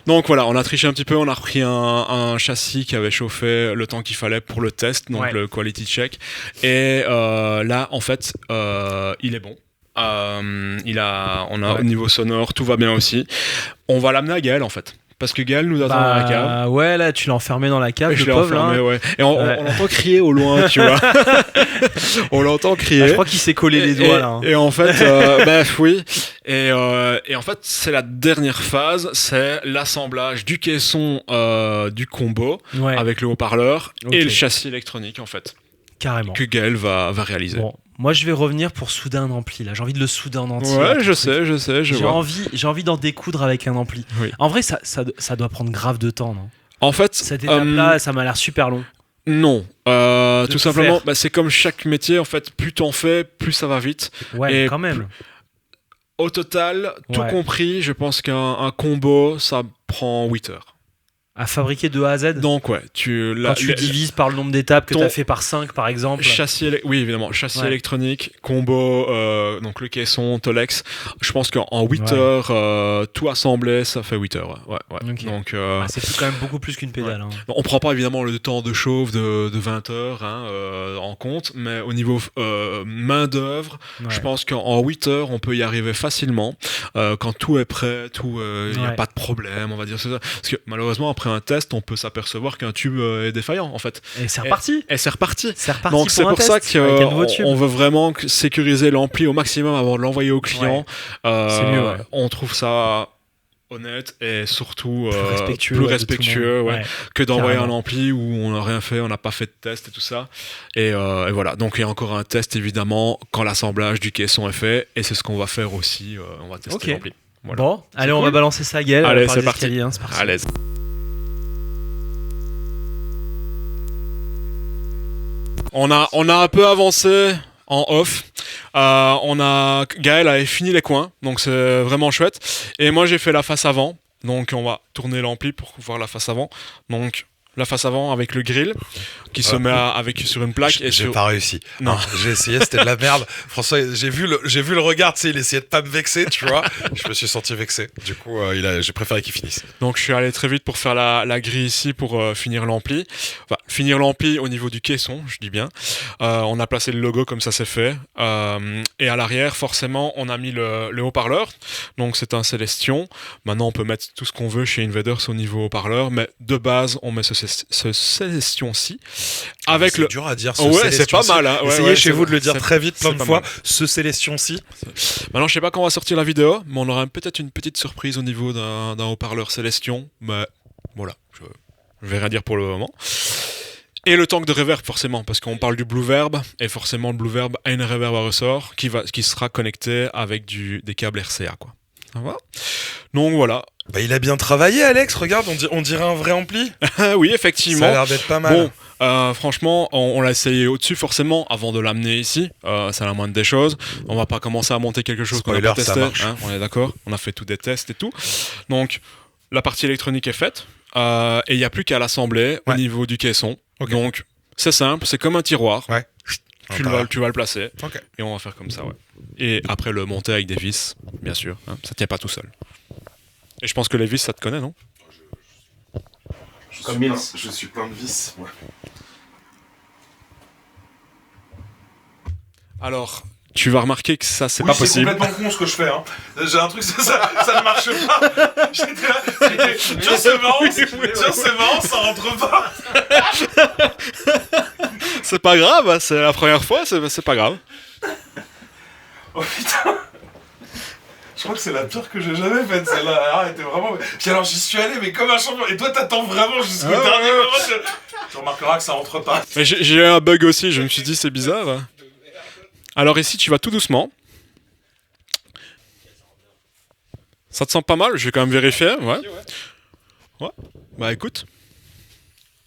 Donc voilà, on a triché un petit peu, on a repris un châssis qui avait chauffé le temps qu'il fallait pour le test, donc le quality check. Et là, en fait, il est bon. Au niveau sonore, tout va bien aussi. On va l'amener à Gaël en fait. Parce que Gaël nous attend dans la cave. Ouais, là, tu l'as enfermé dans la cave, je l'ai enfermé, là. Ouais. Et on l'entend crier au loin, tu vois. On l'entend crier. Je crois qu'il s'est collé les doigts, là. Et en fait, oui. Et en fait, c'est la dernière phase, c'est l'assemblage du caisson du combo avec le haut-parleur et le châssis électronique, en fait. Carrément. Que Gaël va réaliser. Bon. Moi, je vais revenir pour souder un ampli. Là, j'ai envie de le souder en entier. Ouais, je sais. J'ai envie d'en découdre avec un ampli. Oui. En vrai, ça doit prendre grave de temps, non ? En fait, cette étape-là, ça m'a l'air super long. Non, tout simplement, c'est comme chaque métier. En fait, plus t'en fais, plus ça va vite. Ouais, quand même. Au total, tout compris, je pense qu'un combo, ça prend 8 heures. À fabriquer de A à Z. Donc quand tu divises par le nombre d'étapes que tu as fait par 5 par exemple. Oui évidemment, châssis électronique, combo, donc le caisson, Tolex. Je pense qu'en 8 heures, tout assemblé, ça fait 8 heures. Ouais. Okay. Donc, c'est quand même beaucoup plus qu'une pédale. Hein. On prend pas évidemment le temps de chauffe de 20 heures en compte, mais au niveau main d'œuvre, je pense qu'en 8 heures, on peut y arriver facilement. Quand tout est prêt, il n'y a pas de problème, on va dire ça. Parce que malheureusement, après un test, on peut s'apercevoir qu'un tube est défaillant en fait. Et c'est reparti. Donc c'est pour ça qu'on veut vraiment sécuriser l'ampli au maximum avant de l'envoyer au client. C'est mieux. On trouve ça honnête et surtout plus respectueux que d'envoyer un ampli où on n'a rien fait, on n'a pas fait de test et tout ça. Et voilà. Donc il y a encore un test évidemment quand l'assemblage du caisson est fait et c'est ce qu'on va faire aussi. On va tester l'ampli. Voilà. Bon, allez, on va balancer ça à Gaël. Allez, c'est parti. À l'aise. On a un peu avancé en off. Gaël avait fini les coins, donc c'est vraiment chouette. Et moi j'ai fait la face avant, donc on va tourner l'ampli pour voir la face avant. Donc la face avant avec le grill qui se met sur une plaque. J'ai pas réussi. Non. J'ai essayé, c'était de la merde. François, j'ai vu le regard, tu sais, il essayait de pas me vexer, tu vois. Je me suis senti vexé. Du coup, j'ai préféré qu'il finisse. Donc je suis allé très vite pour faire la grille ici pour finir l'ampli. Enfin, finir l'ampli au niveau du caisson, je dis bien. On a placé le logo comme ça c'est fait. Et à l'arrière, forcément, on a mis le haut-parleur. Donc c'est un Celestion. Maintenant, on peut mettre tout ce qu'on veut chez Invaders au niveau haut-parleur, mais de base, on met ce Celestion-ci. Avec c'est dur à dire. C'est pas mal. Hein. Essayez chez vous de le dire très vite, plein de fois. Ce Celestion-ci. Maintenant, je sais pas quand on va sortir la vidéo, mais on aura peut-être une petite surprise au niveau d'un haut-parleur Celestion. Mais voilà, je vais rien dire pour le moment. Et le tank de reverb forcément, parce qu'on parle du Blue Verb, et forcément le Blue Verb a une reverb à ressort qui sera connectée avec des câbles RCA, quoi. Ça va ? Donc voilà. Il a bien travaillé, Alex. Regarde, on dirait un vrai ampli. Oui, effectivement. Ça a l'air d'être pas mal. Bon, franchement, on l'a essayé au-dessus forcément avant de l'amener ici. C'est la moindre des choses. On va pas commencer à monter quelque chose qu'on n'a pas testé. On est d'accord. On a fait tous des tests et tout. Donc la partie électronique est faite et il n'y a plus qu'à l'assembler au niveau du caisson. Okay. Donc c'est simple, c'est comme un tiroir. Ouais. Tu vas le placer et on va faire comme ça. Ouais. Et après le monter avec des vis, bien sûr. Ça tient pas tout seul. Et je pense que les vis, ça te connaît, non ? Je suis plein de vis, ouais. Alors, tu vas remarquer que ça, c'est pas possible. C'est complètement con ce que je fais. Hein. J'ai un truc, ça ne marche pas. Tiens, c'est marrant, ça rentre pas. C'est pas grave, c'est la première fois, c'est pas grave. Oh putain. Je crois que c'est la pire que j'ai jamais faite, celle-là. Ah, elle était vraiment... Puis alors, j'y suis allé, mais comme un champion. Et toi, t'attends vraiment jusqu'au dernier moment. Tu remarqueras que ça rentre pas. Mais j'ai eu un bug aussi, je me suis dit, c'est bizarre. Alors ici, tu vas tout doucement. Ça te sent pas mal? Je vais quand même vérifier, ouais. Bah écoute,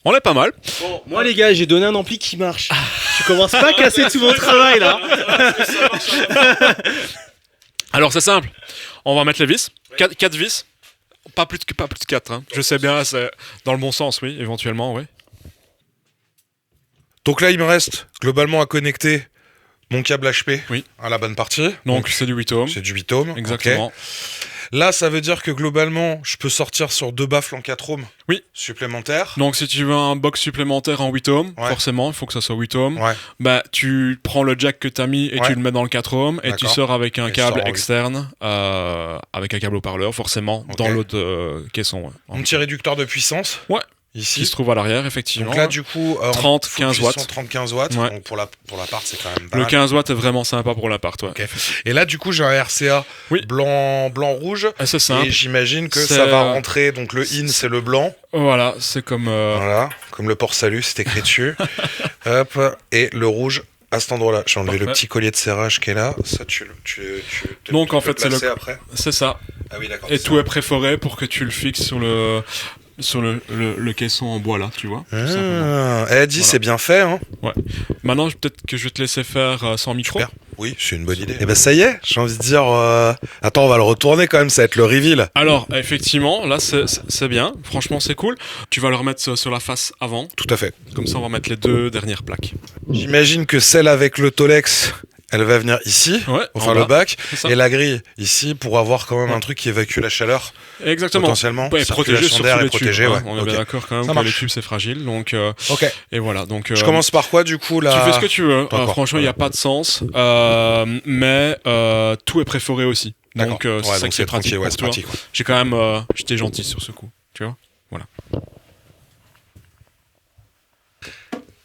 on est pas mal. Bon, moi les gars, j'ai donné un ampli qui marche. Tu commences pas à casser tout mon travail là. Alors c'est simple, on va mettre les vis, 4 vis, pas plus de 4. Hein. Je sais bien, c'est dans le bon sens, oui, éventuellement, oui. Donc là, il me reste globalement à connecter mon câble HP à la bonne partie. Donc c'est du 8 ohms. C'est du 8 ohms. Exactement. Okay. Là, ça veut dire que globalement, je peux sortir sur 2 baffles en 4 ohms supplémentaires. Donc si tu veux un box supplémentaire en 8 ohms, forcément, il faut que ça soit 8 ohms. Ouais. Bah, tu prends le jack que tu as mis et tu le mets dans le 4 ohms et tu sors avec un câble externe, avec un câble haut-parleur, forcément, dans l'autre caisson. Un petit réducteur de puissance. Ouais. Ici. Qui se trouve à l'arrière, effectivement. Donc là, du coup, 30-15 watts. 30-15 watts. Ouais. Donc pour l'appart, c'est quand même pas Le mal. 15 watts est vraiment sympa pour l'appart, ouais. Okay. Et là, du coup, j'ai un RCA blanc-rouge. C'est simple. Et j'imagine que ça va rentrer. Donc le in, c'est le blanc. Voilà, c'est comme... Voilà, comme le port salut, c'est écrit dessus. Hop. Et le rouge, à cet endroit-là. J'ai enlevé le petit collier de serrage qui est là. Ça, donc en fait, c'est ça. Ah oui, d'accord. Et tout est préforé pour que tu le fixes sur le caisson en bois là, tu vois. Eddie, c'est bien fait, hein. Ouais. Maintenant, peut-être que je vais te laisser faire sans micro. Super. Oui, c'est une bonne idée. Et ben ça y est, j'ai envie de dire... Attends, on va le retourner quand même, ça va être le reveal. Alors, effectivement, là, c'est bien. Franchement, c'est cool. Tu vas le remettre sur la face avant. Tout à fait. Comme ça, on va mettre les 2 dernières plaques. J'imagine que celle avec le Tolex... Elle va venir ici, enfin le bac, et la grille ici pour avoir quand même un truc qui évacue la chaleur. Exactement. Potentiellement. Et protégé sur tous les tubes. Ouais. On est bien d'accord quand même que les tubes c'est fragile. Donc, et voilà. Donc, je commence par quoi du coup là? Tu fais ce que tu veux. Franchement, il n'y a pas de sens. Mais tout est préforé aussi. Donc c'est ça qui est pratique. C'est pratique. J'ai quand même, j'étais gentil sur ce coup. Tu vois. Voilà.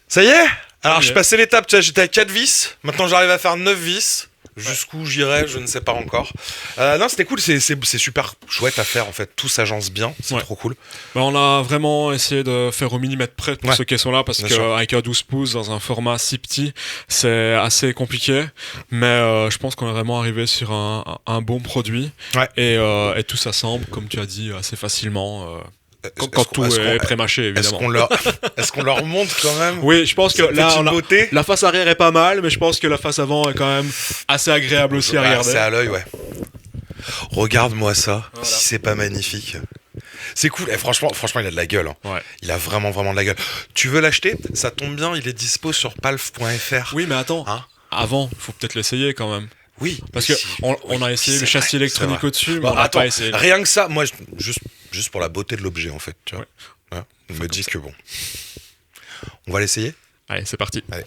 Ça y est. Alors, je passais l'étape, tu vois, j'étais à 4 vis, maintenant j'arrive à faire 9 vis. Jusqu'où j'irai, je ne sais pas encore. Non, c'était cool, c'est super chouette à faire en fait, tout s'agence bien, c'est trop cool. Bah, on a vraiment essayé de faire au millimètre près pour ce caisson-là, parce qu'avec un 12 pouces dans un format si petit, c'est assez compliqué. Mais je pense qu'on est vraiment arrivé sur un bon produit. Et tout s'assemble, comme tu as dit, assez facilement. Quand tout est pré-mâché, évidemment. Est-ce qu'on leur montre quand même? Oui, je pense que là, la face arrière est pas mal, mais je pense que la face avant est quand même assez agréable aussi à regarder. C'est à l'œil, Regarde-moi ça, si c'est pas magnifique. C'est cool, et franchement, il a de la gueule. Hein. Il a vraiment de la gueule. Tu veux l'acheter? Ça tombe bien, il est dispo sur palf.fr. Oui, mais attends, avant, il faut peut-être l'essayer quand même. Oui, parce que on a essayé le châssis électronique au-dessus, mais on n'a pas essayé. Rien que ça, moi, juste pour la beauté de l'objet, en fait. Tu vois. On me dit que bon. On va l'essayer? Allez, c'est parti. Allez.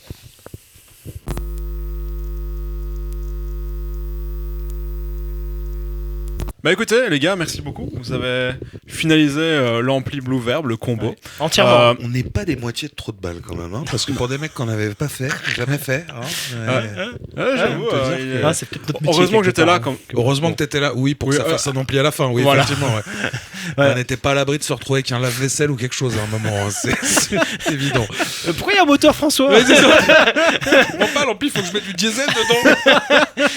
Bah écoutez les gars, merci beaucoup. Vous avez finalisé l'ampli Blue Verb, le combo. Entièrement. On n'est pas des moitiés de trop de balles quand même, hein, parce que pour des mecs qu'on n'avait pas fait, jamais fait. J'avoue. C'est peut-être notre métier. Heureusement que j'étais là. Heureusement que t'étais là, oui, pour que ça fasse un ampli à la fin, oui, effectivement. On n'était pas à l'abri de se retrouver avec un lave-vaisselle ou quelque chose à un moment, c'est évident. Pourquoi il y a un moteur, François? Bon, pas l'ampli, il faut que je mette du diesel dedans.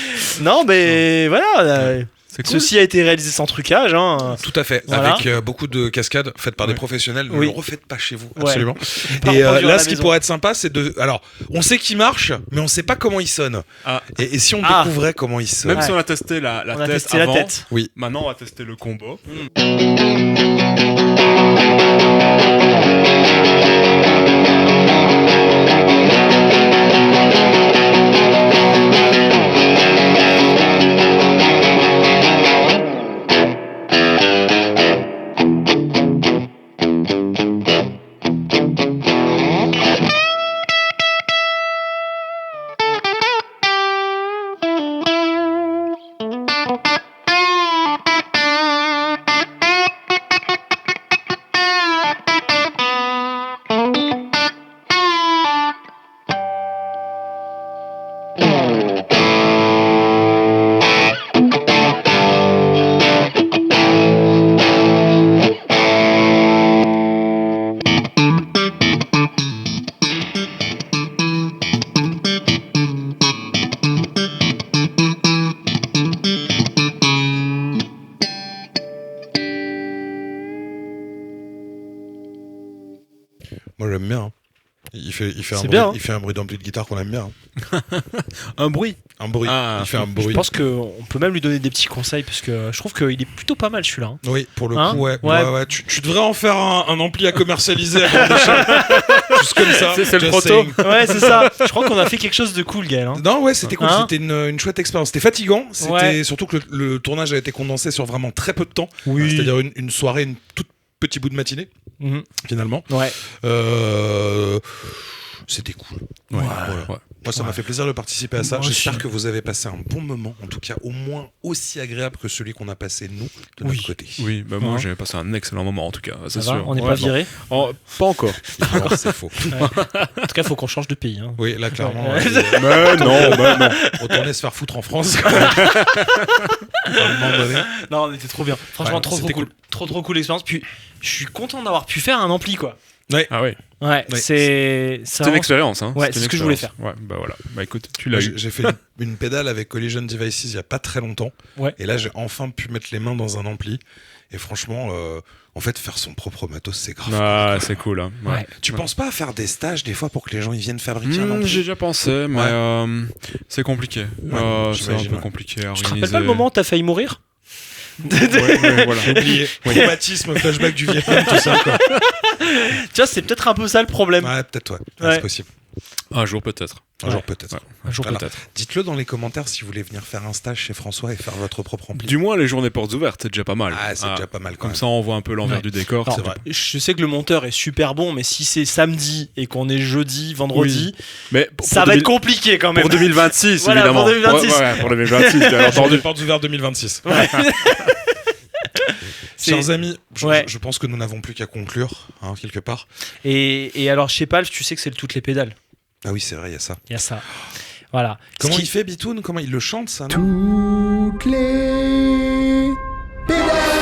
Non, mais voilà. Cool. Ceci a été réalisé sans trucage. Hein. Tout à fait, avec beaucoup de cascades faites par des professionnels. Ne le refaites pas chez vous, absolument. Et là, ce qui pourrait être sympa, c'est de... Alors, on sait qu'il marche, mais on sait pas comment il sonne. Et si on découvrait comment il sonne? Même si on a testé la tête avant, maintenant on va tester le combo. Moi j'aime bien. Il fait un bruit d'ampli de guitare qu'on aime bien. Un bruit. Il fait un bruit. Je pense qu'on peut même lui donner des petits conseils parce que je trouve qu'il est plutôt pas mal celui-là. Oui, pour le coup, ouais. Tu devrais en faire un ampli à commercialiser à grande échelle. Juste comme ça. C'est le proto. Ouais, c'est ça. Je crois qu'on a fait quelque chose de cool, Gaël. Non, ouais, c'était cool. C'était une chouette expérience. C'était fatigant. C'était surtout que le tournage a été condensé sur vraiment très peu de temps. Oui. C'est-à-dire une soirée, une toute petit bout de matinée, finalement. Ouais. C'était cool. Ouais. Moi, ça m'a fait plaisir de participer à ça. J'espère que vous avez passé un bon moment, en tout cas au moins aussi agréable que celui qu'on a passé nous de notre côté. Oui, moi j'ai passé un excellent moment en tout cas, c'est sûr. On n'est pas viré. Pas encore. Non, c'est faux. En tout cas, il faut qu'on change de pays. Hein. Oui, là clairement. Mais non. Retourner se faire foutre en France. À un moment donné. Non, on était trop bien. Franchement, trop cool. Trop cool l'expérience. Puis, je suis content d'avoir pu faire un ampli, quoi. Ouais. Ah ouais. Ouais, c'est une expérience. Hein. Ouais, c'est ce que je voulais faire. Ouais, bah voilà. Bah écoute, tu l'as eu. J'ai fait une pédale avec Collision Devices il y a pas très longtemps. Ouais. Et là, j'ai enfin pu mettre les mains dans un ampli. Et franchement, en fait, faire son propre matos, c'est grave. Ah, c'est cool. Hein. Ouais. Tu penses pas à faire des stages des fois pour que les gens ils viennent fabriquer un ampli? J'ai déjà pensé, mais c'est compliqué. C'est un peu compliqué à organiser. Je te rappelle pas le moment où t'as failli mourir? Voilà. J'ai oublié. Traumatisme, flashback du Vietnam, tout ça, quoi. Tu vois, c'est peut-être un peu ça le problème. Ouais, peut-être, ouais. C'est possible. Un jour peut-être. Un jour peut-être. Ouais. Un jour peut-être. Dites-le dans les commentaires si vous voulez venir faire un stage chez François et faire votre propre ampli. Du moins les journées portes ouvertes, c'est déjà pas mal. Ah, c'est déjà pas mal. Comme ça, on voit un peu l'envers du décor. Alors, c'est vrai. Je sais que le monteur est super bon, mais si c'est samedi et qu'on est jeudi, vendredi, mais ça va être compliqué quand même. Pour 2026, voilà, évidemment. Pour 2026. Ouais, pour 2026, bien entendu. Portes ouvertes 2026. Ouais. Chers amis, je pense que nous n'avons plus qu'à conclure, quelque part. Et alors, chez Palf, tu sais que c'est toutes les pédales. Ah oui, c'est vrai, il y a ça. Il y a ça. Voilà. Comment il fait, Bitoun? Comment il le chante, ça, non? Toutes les pédales.